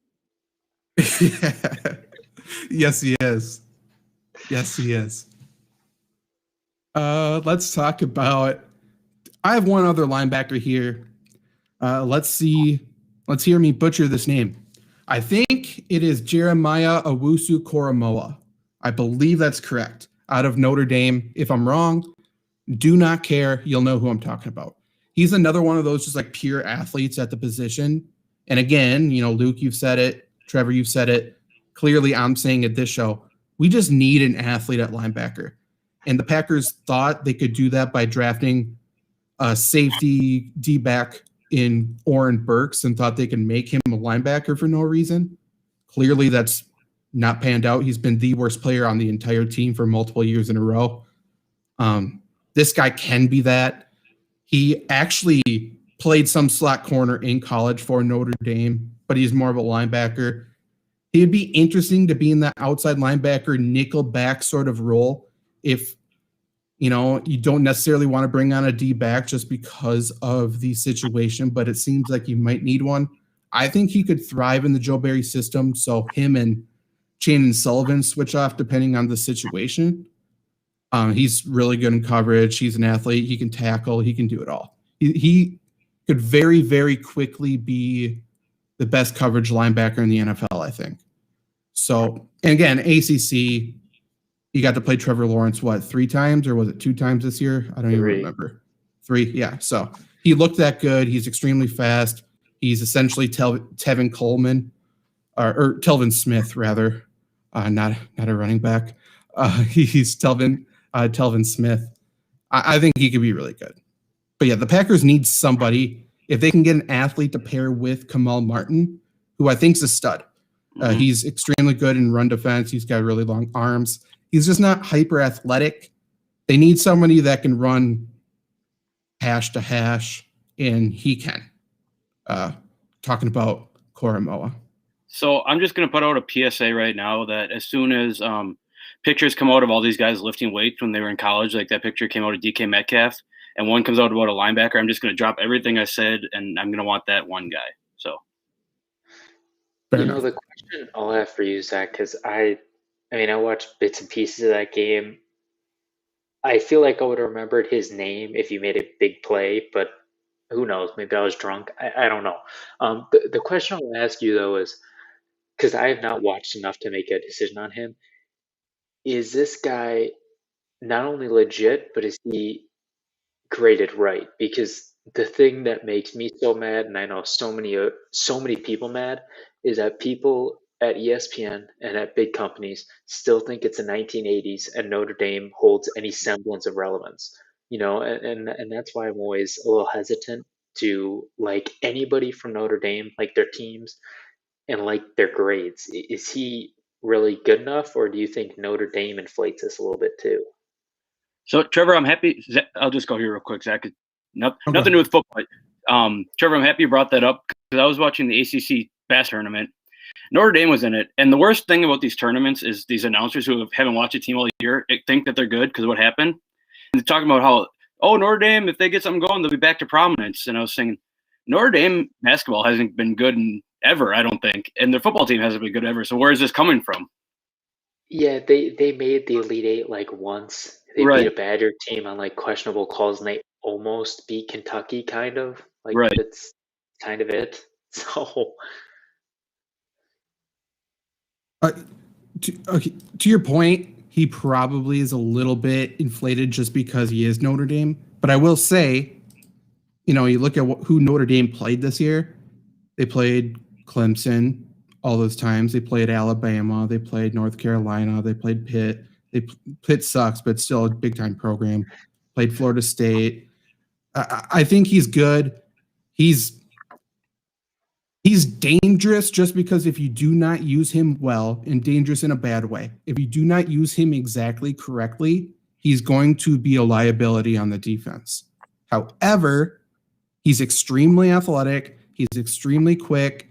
Yes, he is. Yes, he is. Let's talk about. I have one other linebacker here. Let's hear me butcher this name. I think it is Jeremiah Awusu Koromoa. I believe that's correct. Out of Notre Dame. If I'm wrong, do not care. You'll know who I'm talking about. He's another one of those just pure athletes at the position. And again, Luke, you've said it. Trevor, you've said it. Clearly, I'm saying at this show, we just need an athlete at linebacker. And the Packers thought they could do that by drafting a safety D-back in Oren Burks and thought they could make him a linebacker for no reason. Clearly, that's not panned out. He's been the worst player on the entire team for multiple years in a row. This guy can be that. He actually played some slot corner in college for Notre Dame, but he's more of a linebacker. He'd be interesting to be in that outside linebacker nickel back sort of role if you don't necessarily want to bring on a D-back just because of the situation, but it seems like you might need one. I think he could thrive in the Joe Barry system, so him and Shannon Sullivan switch off depending on the situation. He's really good in coverage. He's an athlete. He can tackle. He can do it all. He could very, very quickly be the best coverage linebacker in the NFL, I think. So, and again, ACC, he got to play Trevor Lawrence, 3 times, or was it 2 times this year? I don't even remember. 3, yeah. So he looked that good. He's extremely fast. He's essentially Tevin Coleman, or Telvin Smith, rather, not a running back. He's Telvin Smith. I think he could be really good. But yeah, the Packers need somebody. If they can get an athlete to pair with Kamal Martin, who I think is a stud. He's extremely good in run defense. He's got really long arms. He's just not hyper athletic. They need somebody that can run hash to hash, and he can. Talking about Koromoa. So I'm just going to put out a PSA right now that as soon as pictures come out of all these guys lifting weights when they were in college, like that picture came out of DK Metcalf, and one comes out about a linebacker, I'm just going to drop everything I said, and I'm going to want that one guy. So. The question I'll have for you, Zach, because I watched bits and pieces of that game. I feel like I would have remembered his name if you made a big play, but who knows? Maybe I was drunk. I don't know. The question I'll ask you though is because I have not watched enough to make a decision on him. Is this guy not only legit, but is he graded right? Because the thing that makes me so mad, and I know so many people mad, is that people at ESPN and at big companies still think it's the 1980s and Notre Dame holds any semblance of relevance. And that's why I'm always a little hesitant to like anybody from Notre Dame, like their teams and like their grades. Is he really good enough, or do you think Notre Dame inflates this a little bit too? So, Trevor, I'm happy. I'll just go here real quick, Zach. Nothing Okay. to do with football. Trevor, I'm happy you brought that up because I was watching the ACC bass tournament. Notre Dame was in it. And the worst thing about these tournaments is these announcers who haven't watched a team all year think that they're good because of what happened. And they're talking about how, Notre Dame, if they get something going, they'll be back to prominence. And I was thinking, Notre Dame basketball hasn't been good ever, I don't think. And their football team hasn't been good ever. So where is this coming from? Yeah, they made the Elite Eight like once. They Right. beat a Badger team on like questionable calls, and they almost beat Kentucky, kind of. Like Right. that's kind of it. So To your point, he probably is a little bit inflated just because he is Notre Dame. But I will say, you look at who Notre Dame played this year. They played Clemson all those times. They played Alabama. They played North Carolina. They played Pitt. Pitt sucks, but still a big-time program. Played Florida State. I think he's good. He's dangerous just because if you do not use him well, and dangerous in a bad way, if you do not use him exactly correctly, he's going to be a liability on the defense. However, he's extremely athletic. He's extremely quick.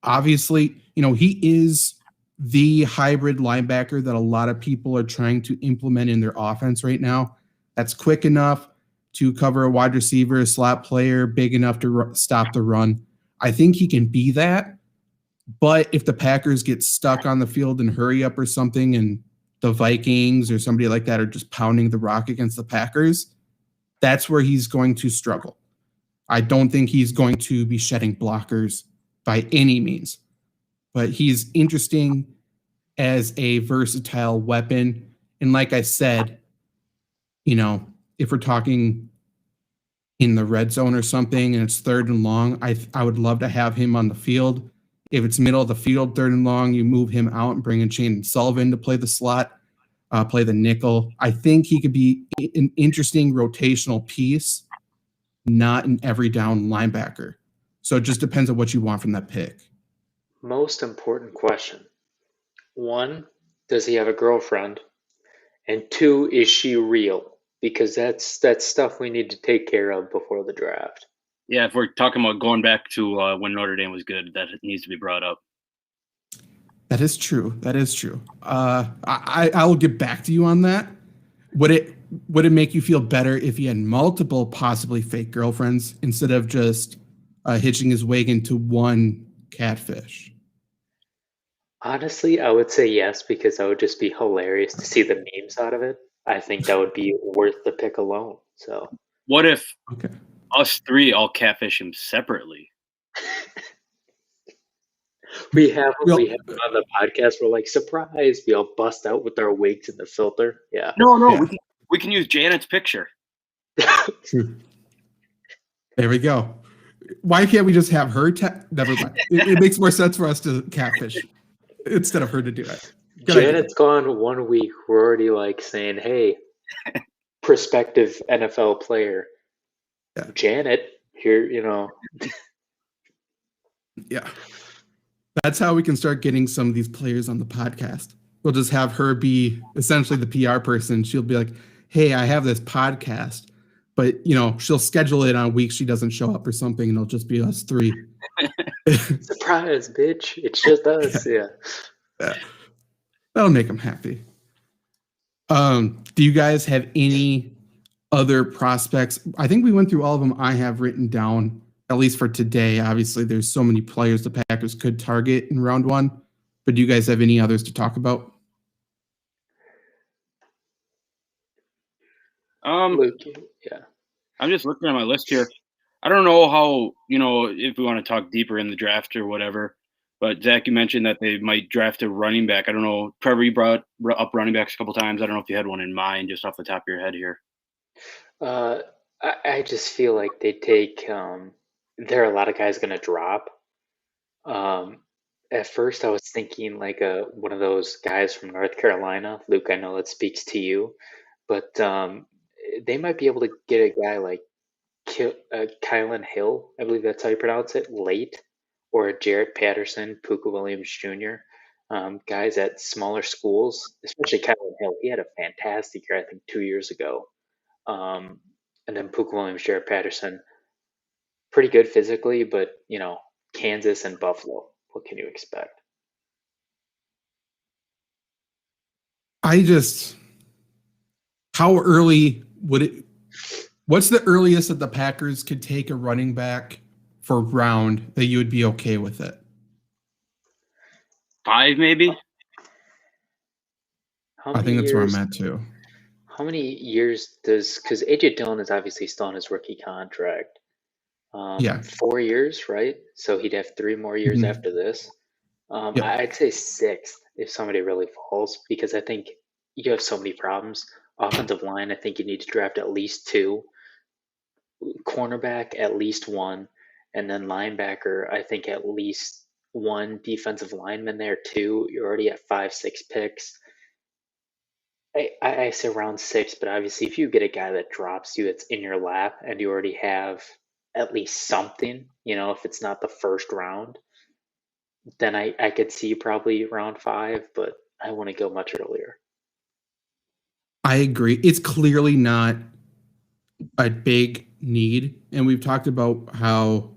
Obviously, he is the hybrid linebacker that a lot of people are trying to implement in their offense right now. That's quick enough to cover a wide receiver, a slot player, big enough to stop the run. I think he can be that. But if the Packers get stuck on the field and hurry up or something, and the Vikings or somebody like that are just pounding the rock against the Packers, that's where he's going to struggle. I don't think he's going to be shedding blockers by any means. But he's interesting as a versatile weapon. And like I said, if we're talking in the red zone or something and it's 3rd and long, I would love to have him on the field. If it's middle of the field, 3rd and long, you move him out and bring in Shane Sullivan to play the slot, play the nickel. I think he could be an interesting rotational piece, not an every down linebacker. So it just depends on what you want from that pick. most important question. 1, does he have a girlfriend? And 2, is she real? Because that's stuff we need to take care of before the draft. Yeah, if we're talking about going back to when Notre Dame was good, that needs to be brought up. That is true. I will get back to you on that. Would it make you feel better if he had multiple possibly fake girlfriends instead of just hitching his wagon to one catfish? Honestly, I would say yes, because that would just be hilarious to see the memes out of it. I think that would be worth the pick alone. So What if Okay. us three all catfish him separately? we have Well- him on the podcast. We're like, surprise! We all bust out with our wigs and the filter. Yeah. No, Yeah. we can use Janet's picture. True. There we go. Why can't we just have her? Never mind. It makes more sense for us to catfish instead of her to do it. Good idea. Janet's gone 1 week. We're already like saying, hey, prospective NFL player. Yeah. Janet, here, Yeah. That's how we can start getting some of these players on the podcast. We'll just have her be essentially the PR person. She'll be like, hey, I have this podcast, but she'll schedule it on weeks she doesn't show up or something, and it'll just be us three. surprise, bitch. It's just us. Yeah. That'll make them happy. Do you guys have any other prospects? I think we went through all of them I have written down, at least for today. Obviously, there's so many players the Packers could target in round 1, but do you guys have any others to talk about? Luke, yeah. I'm just looking at my list here. I don't know how, if we want to talk deeper in the draft or whatever, but Zach, you mentioned that they might draft a running back. I don't know. Trevor, you brought up running backs a couple times. I don't know if you had one in mind just off the top of your head here. I just feel like they take. There are a lot of guys going to drop. At first, I was thinking like one of those guys from North Carolina. Luke, I know that speaks to you, but they might be able to get a guy like Kylan Hill, I believe that's how you pronounce it, late, or Jarrett Patterson, Puka Williams Jr. Guys at smaller schools, especially Kylan Hill. He had a fantastic year, I think, 2 years ago. Um, and then Puka Williams, Jarrett Patterson, pretty good physically, but Kansas and Buffalo. What can you expect? How early would it? What's the earliest that the Packers could take a running back for round that you would be okay with it? 5, maybe. I think that's where I'm at too. How many years because AJ Dillon is obviously still on his rookie contract. Yeah. 4 years, right? So he'd have 3 more years after this. Yep. I'd say 6th if somebody really falls, because I think you have so many problems. Offensive line, I think you need to draft at least 2. Cornerback, at least 1. And then linebacker, I think at least 1 defensive lineman there, 2. You're already at 5, 6 picks. I say around 6, but obviously if you get a guy that drops you, it's in your lap, and you already have at least something, if it's not the first round, then I could see probably round 5, but I want to go much earlier. I agree. It's clearly not a big need, and we've talked about how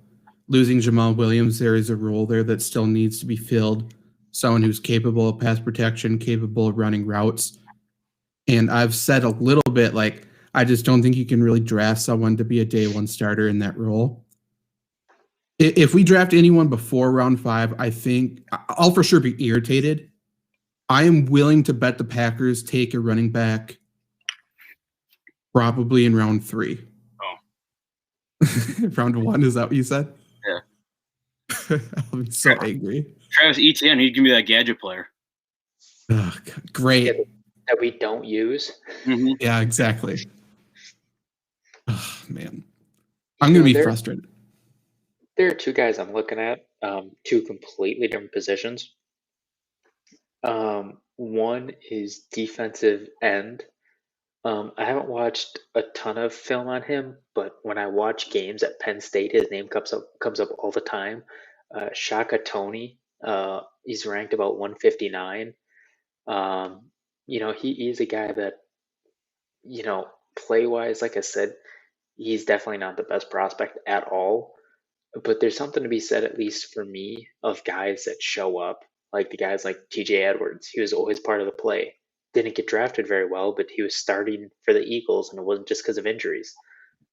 losing Jamal Williams, there is a role there that still needs to be filled. Someone who's capable of pass protection, capable of running routes. And I've said a little bit like, I just don't think you can really draft someone to be a day 1 starter in that role. If we draft anyone before round 5, I think I'll for sure be irritated. I am willing to bet the Packers take a running back probably in round 3. Oh. Round 1, is that what you said? Yeah. I'll be so angry. Travis Etienne, he'd give me that gadget player. Oh, great. Yeah, that we don't use. Mm-hmm. Yeah, exactly. Oh, man. I'm going to be frustrated. There are 2 guys I'm looking at, 2 completely different positions. One is defensive end. I haven't watched a ton of film on him, but when I watch games at Penn State, his name comes up all the time. Shaka Toney. He's ranked about 159. He's a guy that, play wise, like I said, he's definitely not the best prospect at all. But there's something to be said, at least for me, of guys that show up, like the guys like TJ Edwards. He was always part of the play. Didn't get drafted very well, but he was starting for the Eagles, and it wasn't just because of injuries.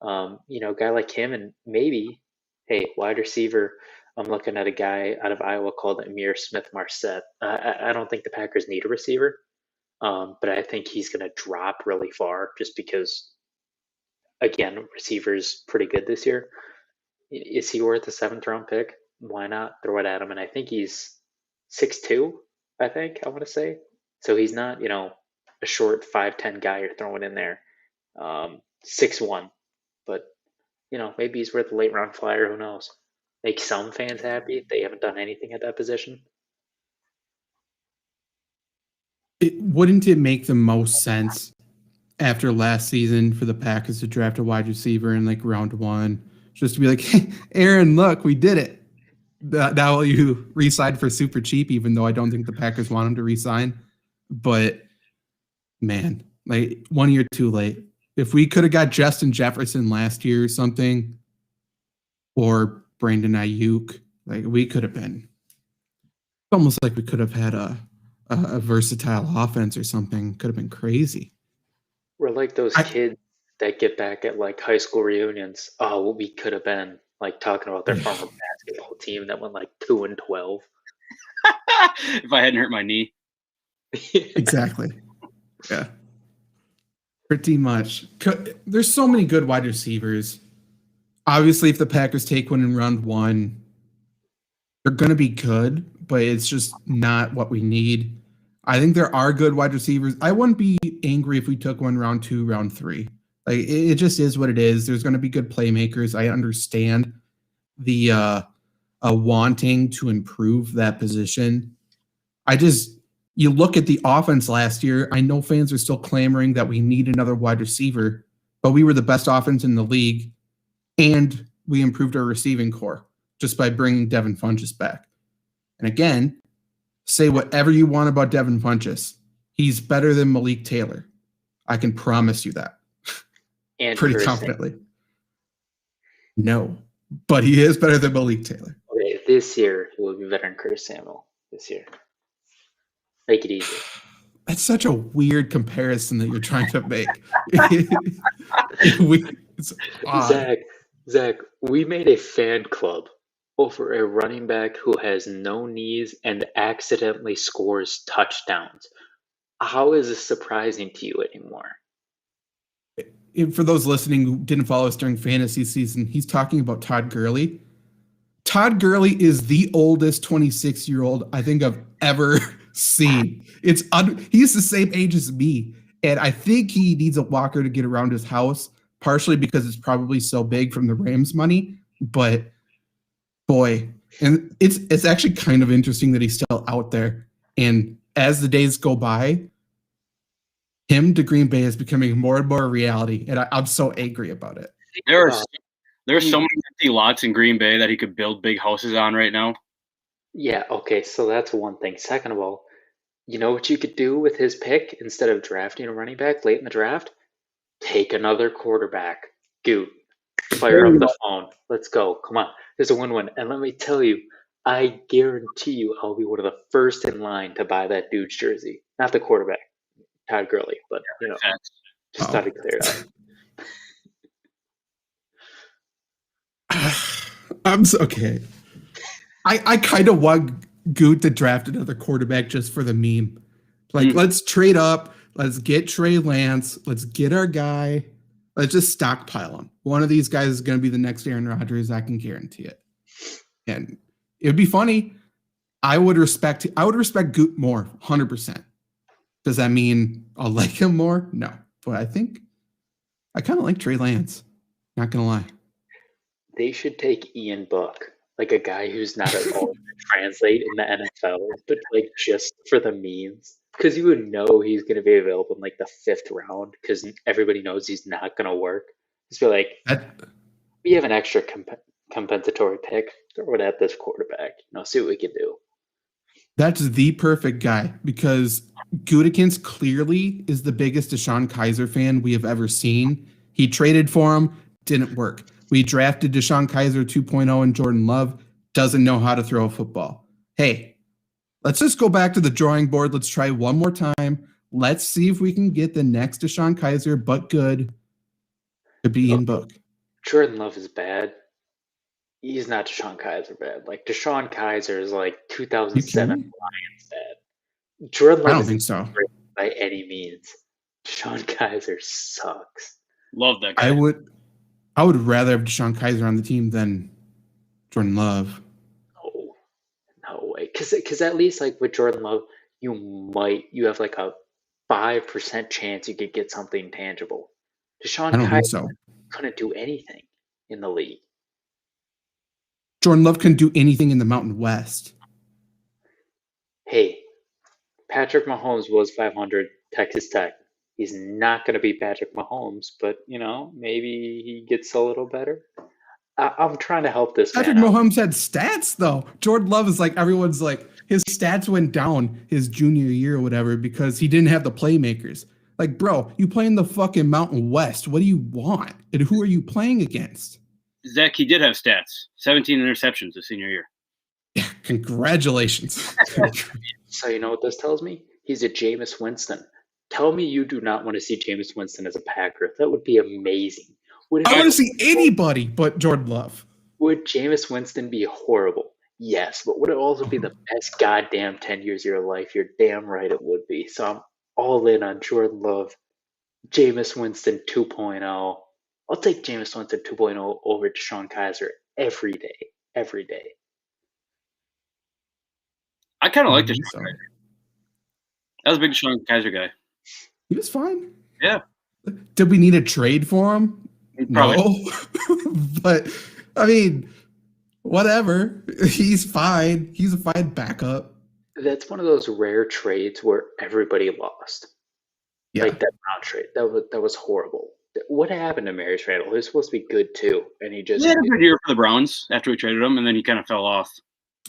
A guy like him, and maybe, hey, wide receiver, I'm looking at a guy out of Iowa called Amir Smith-Marset. I don't think the Packers need a receiver, but I think he's going to drop really far just because, again, receiver's pretty good this year. Is he worth a 7th round pick? Why not throw it at him? And I think he's 6'2", I want to say. So he's not, a short 5'10" guy you're throwing in there. 6'1". But, maybe he's worth a late round flyer. Who knows? Make some fans happy. They haven't done anything at that position. Wouldn't it make the most sense after last season for the Packers to draft a wide receiver in like round 1? Just to be like, hey, Aaron, look, we did it. Now you re-sign for super cheap, even though I don't think the Packers want him to re-sign. But, man, like 1 year too late. If we could have got Justin Jefferson last year or something, or Brandon Ayuk, like we could have been. It's almost like we could have had a versatile offense or something. Could have been crazy. We're like those kids that get back at like high school reunions. Oh, what we could have been, like talking about their former basketball team that went like 2-12. If I hadn't hurt my knee. Exactly. Yeah. Pretty much. There's so many good wide receivers. Obviously, if the Packers take one in round 1, they're going to be good, but it's just not what we need. I think there are good wide receivers. I wouldn't be angry if we took one round 2, round 3. Like it just is what it is. There's going to be good playmakers. I understand the wanting to improve that position. You look at the offense last year. I know fans are still clamoring that we need another wide receiver, but we were the best offense in the league, and we improved our receiving core just by bringing Devin Funchess back. And again, say whatever you want about Devin Funchess. He's better than Malik Taylor. I can promise you that. And pretty confidently. No, but he is better than Malik Taylor. Okay, this year he will be better than Curtis Samuel. This year. Make it easy. That's such a weird comparison that you're trying to make. Zach, we made a fan club over a running back who has no knees and accidentally scores touchdowns. How is this surprising to you anymore? For those listening who didn't follow us during fantasy season, he's talking about Todd Gurley. Todd Gurley is the oldest 26-year-old I think I've ever seen. He's the same age as me, and I think he needs a walker to get around his house, partially because it's probably so big from the Rams money. But boy, and it's actually kind of interesting that he's still out there. And as the days go by, him to Green Bay is becoming more and more a reality, and I'm so angry about it. There's so many empty lots in Green Bay that he could build big houses on right now. Yeah, okay, so that's one thing. Second of all, you know what you could do with his pick instead of drafting a running back late in the draft? Take another quarterback. Goot, fire up the phone. Let's go. Come on. There's a win-win. And let me tell you, I guarantee you I'll be one of the first in line to buy that dude's jersey. Not the quarterback, Todd Gurley, but, just thought I'd clear it up. Okay. I kind of want Goot to draft another quarterback just for the meme. Like, let's trade up. Let's get Trey Lance. Let's get our guy. Let's just stockpile him. One of these guys is going to be the next Aaron Rodgers. I can guarantee it. And it would be funny. I would respect Goot more, 100%. Does that mean I'll like him more? No. But I think I kind of like Trey Lance. Not going to lie. They should take Ian Book, like a guy who's not at all to translate in the NFL, but like just for the memes. Because you would know he's going to be available in like the 5th round because everybody knows he's not going to work. Just be like, we have an extra compensatory pick. Throw it at this quarterback. See what we can do. That's the perfect guy because Gutekunst clearly is the biggest Deshaun Kaiser fan we have ever seen. He traded for him, didn't work. We drafted Deshaun Kaiser 2.0 and Jordan Love doesn't know how to throw a football. Hey, let's just go back to the drawing board. Let's try one more time. Let's see if we can get the next Deshaun Kaiser, but good, to be in book. Jordan Love is bad. He's not Deshaun Kaiser bad. Like, Deshaun Kaiser is like 2007 Lions bad. Jordan Love I don't think so. By any means. Deshaun Kaiser sucks. Love that guy. I would rather have Deshaun Kaiser on the team than Jordan Love. No way. Because at least like with Jordan Love, you have like a 5% chance you could get something tangible. Deshaun Kaiser couldn't do anything in the league. Jordan Love couldn't do anything in the Mountain West. Hey, Patrick Mahomes was 500 Texas Tech. He's not going to be Patrick Mahomes, but, maybe he gets a little better. I'm trying to help this Patrick man Mahomes had stats, though. Jordan Love is like, everyone's like, his stats went down his junior year or whatever because he didn't have the playmakers. Like, bro, you play in the fucking Mountain West. What do you want? And who are you playing against? Zach, he did have stats. 17 interceptions his senior year. Yeah, congratulations. So you know what this tells me? He's a Jameis Winston. Tell me you do not want to see Jameis Winston as a Packer. That would be amazing. I want to see anybody but Jordan Love. Would Jameis Winston be horrible? Yes, but would it also be the best goddamn 10 years of your life? You're damn right it would be. So I'm all in on Jordan Love, Jameis Winston 2.0, I'll take Jameis Winston 2.0 over Deshaun Kaiser every day. Every day. I kind of like Deshaun So, Kaiser. I was a big Deshaun Kaiser guy. he was fine. Yeah. Did we need a trade for him? Probably. No. But, I mean, whatever. He's fine. He's a fine backup. That's one of those rare trades where everybody lost. Yeah. Like that Brown trade. That was horrible. What happened to Marius Randall? He was supposed to be good too, and he just He had a good year for the Browns after we traded him, and then he kind of fell off.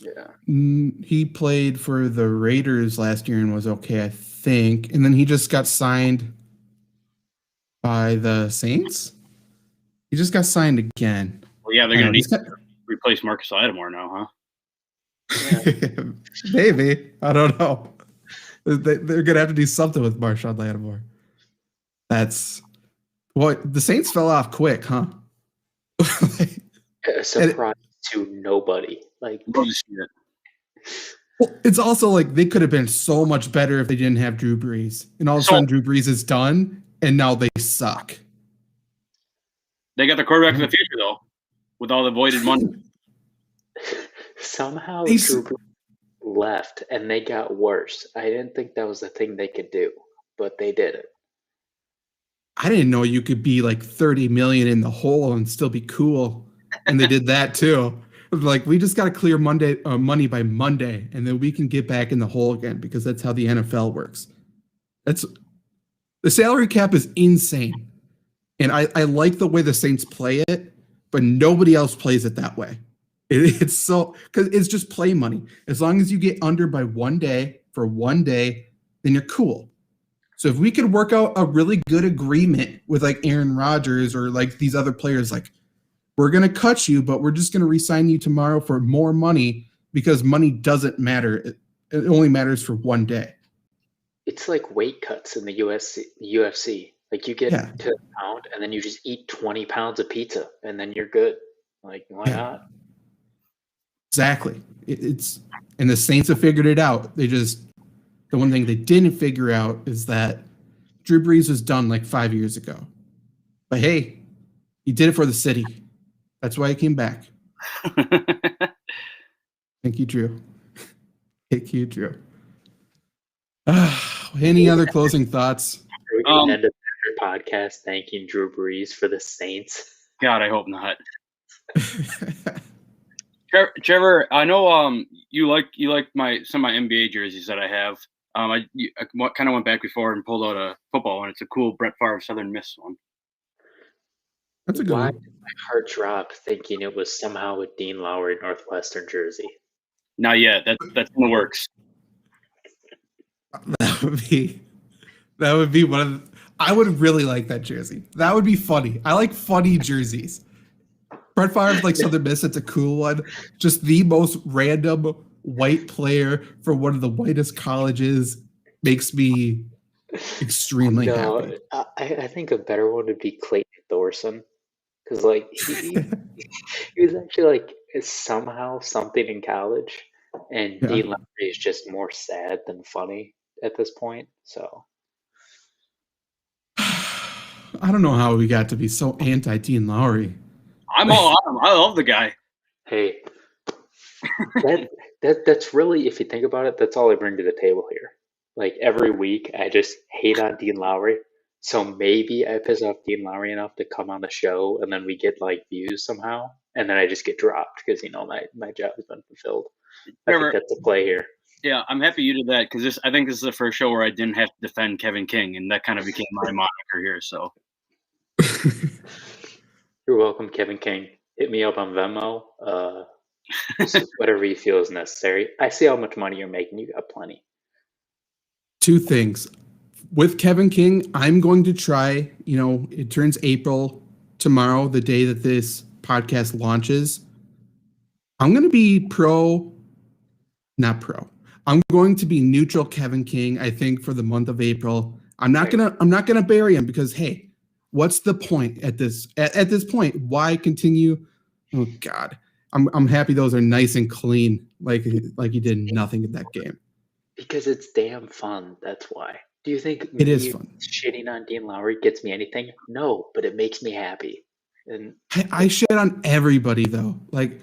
yeah. He played for the Raiders last year and was okay, I think. And then he just got signed by the Saints. He just got signed again. Well, yeah, they're going to need to replace Marcus Lattimore now, huh? Yeah. Maybe. I don't know. They're going to have to do something with Marshon Lattimore. That's what the Saints fell off quick, huh? A surprise to nobody. Like it's also like they could have been so much better if they didn't have Drew Brees. And all of a sudden Drew Brees is done and now they suck. They got the quarterback of the future though, with all the voided money. Somehow Drew Brees left and they got worse. I didn't think that was the thing they could do, but they did it. I didn't know you could be like 30 million in the hole and still be cool. And they did that too. Like, we just got to clear money by Monday, and then we can get back in the hole again because that's how the NFL works. The salary cap is insane. And I like the way the Saints play it, but nobody else plays it that way. It's so, because it's just play money. As long as you get under by 1 day for 1 day, then you're cool. So if we could work out a really good agreement with like Aaron Rodgers or like these other players, like, we're going to cut you, but we're just going to re-sign you tomorrow for more money because money doesn't matter. It only matters for 1 day. It's like weight cuts in the UFC. Like you get to a pound and then you just eat 20 pounds of pizza and then you're good. Like, why not? Exactly. And the Saints have figured it out. The one thing they didn't figure out is that Drew Brees was done like 5 years ago. But hey, he did it for the city. That's why he came back. Thank you, Drew. Thank you, Drew. Any other closing thoughts? We can end a podcast thanking Drew Brees for the Saints. God, I hope not. Trevor, I know you like some of my NBA jerseys that I have. I kind of went back before and pulled out a football one. It's a cool Brett Favre Southern Miss one. That's a good Why one. did my heart drop thinking it was somehow a Dean Lowry Northwestern jersey? Not yet. That's in the works. That would be one of I would really like that jersey. That would be funny. I like funny jerseys. Brett Favre, like Southern Miss, it's a cool one. Just the most random white player for one of the whitest colleges makes me extremely happy. I think a better one would be Clayton Thorson. Because like he was actually like somehow something in college. And Dean Lowry is just more sad than funny at this point. So I don't know how we got to be so anti-Dean Lowry. I'm all on him. I love the guy. Hey, that's really, if you think about it, that's all I bring to the table here. Like every week, I just hate on Dean Lowry. So maybe I piss off Dean Lowry enough to come on the show, and then we get like views somehow, and then I just get dropped because my job has been fulfilled. I think that's the play here. Yeah, I'm happy you did that because I think this is the first show where I didn't have to defend Kevin King, and that kind of became my moniker here. So you're welcome, Kevin King. Hit me up on Venmo. Whatever you feel is necessary. I see how much money you're making. You got plenty. 2 things. With Kevin King, I'm going to try, it turns April tomorrow, the day that this podcast launches. I'm going to be not pro. I'm going to be neutral Kevin King, I think, for the month of April. I'm not gonna bury him because, hey, what's the point at this point? Why continue? Oh God. I'm happy those are nice and clean, like you did nothing in that game. Because it's damn fun. That's why. Do you think it is fun? Shitting on Dean Lowry gets me anything? No, but it makes me happy. And I shit on everybody though. Like,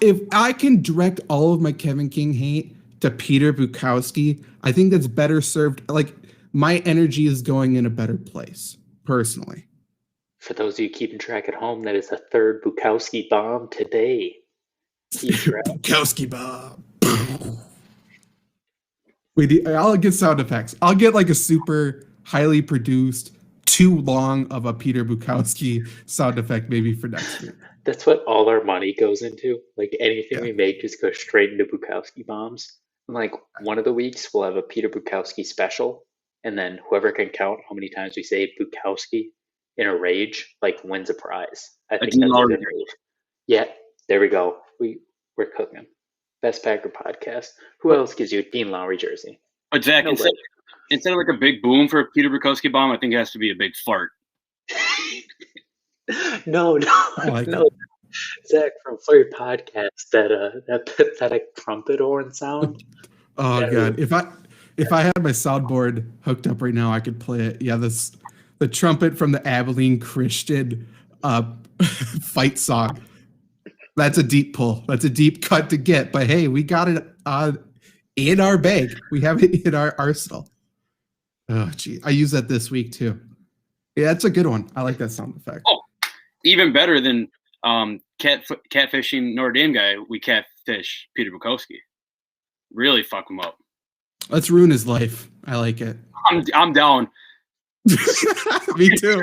if I can direct all of my Kevin King hate to Peter Bukowski, I think that's better served. Like, my energy is going in a better place, personally. for those of you keeping track at home, that is the third Bukowski bomb today. Keep track. Bukowski bomb. I'll get sound effects. I'll get like a super highly produced, too long of a Peter Bukowski sound effect maybe for next week. That's what all our money goes into. Like anything Yeah. we make just goes straight into Bukowski bombs. And like one of the weeks we'll have a Peter Bukowski special, and then whoever can count how many times we say Bukowski in a rage, like wins a prize. I think that's a good move. Yeah, there we go. We're cooking. Best Packer podcast. Who else gives you a Dean Lowry jersey? But Zach, Nobody. instead of like a big boom for a Peter Bukowski bomb, I think it has to be a big fart. No, like no. Zach, for your podcast, that pathetic trumpet horn sound. Oh Yeah. god, if I had my soundboard hooked up right now, I could play it. Yeah, the trumpet from the Abilene Christian fight song. That's a deep pull. That's a deep cut to get. But hey, we got it in our bag. We have it in our arsenal. Oh gee, I use that this week too. Yeah, that's a good one. I like that sound effect. Oh, even better than catfishing Notre Dame guy. We catfish Peter Bukowski. Really fuck him up. Let's ruin his life. I like it. I'm down. Me too.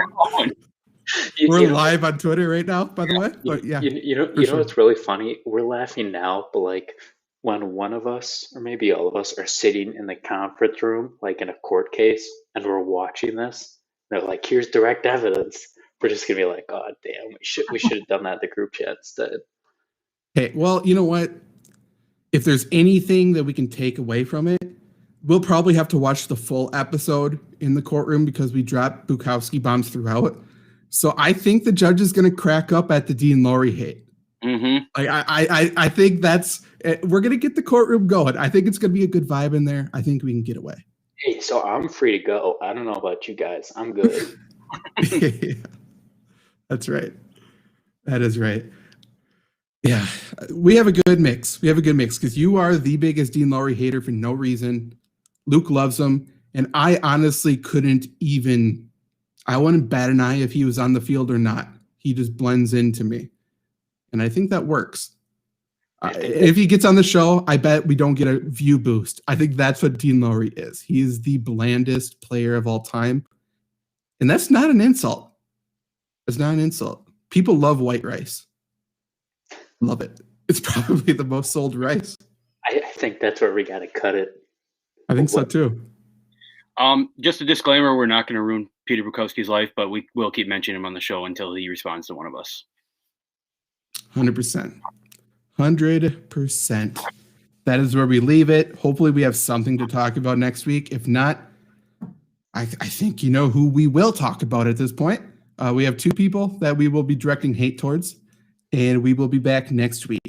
We're You know- live on Twitter right now, by the way. But yeah, You know sure. what's really funny? We're laughing now, but like when one of us, or maybe all of us, are sitting in the conference room, like in a court case, and we're watching this, they're like, "Here's direct evidence." We're just gonna be like, "God damn, we should have done that in the group chat instead." Hey, well, you know what? If there's anything that we can take away from it, we'll probably have to watch the full episode in the courtroom because we dropped Bukowski bombs throughout. So I think the judge is going to crack up at the Dean Lowry hate. Mm-hmm. Like I think we're going to get the courtroom going. I think it's going to be a good vibe in there. I think we can get away. Hey, so I'm free to go. I don't know about you guys. I'm good. Yeah, that's right. That is right. Yeah, we have a good mix. We have a good mix because you are the biggest Dean Lowry hater for no reason. Luke loves him, and I honestly couldn't even. I wouldn't bat an eye if he was on the field or not. He just blends into me, and I think that works. If he gets on the show, I bet we don't get a view boost. I think that's what Dean Lowry is. He is the blandest player of all time, and that's not an insult. It's not an insult. People love white rice. Love it. It's probably the most sold rice. I think that's where we got to cut it. I think so too. Just a disclaimer: we're not going to ruin Peter Bukowski's life, but we will keep mentioning him on the show until he responds to one of us. 100%. 100%. That is where we leave it. Hopefully we have something to talk about next week. If not, I think you know who we will talk about at this point. We have two people that we will be directing hate towards, and we will be back next week.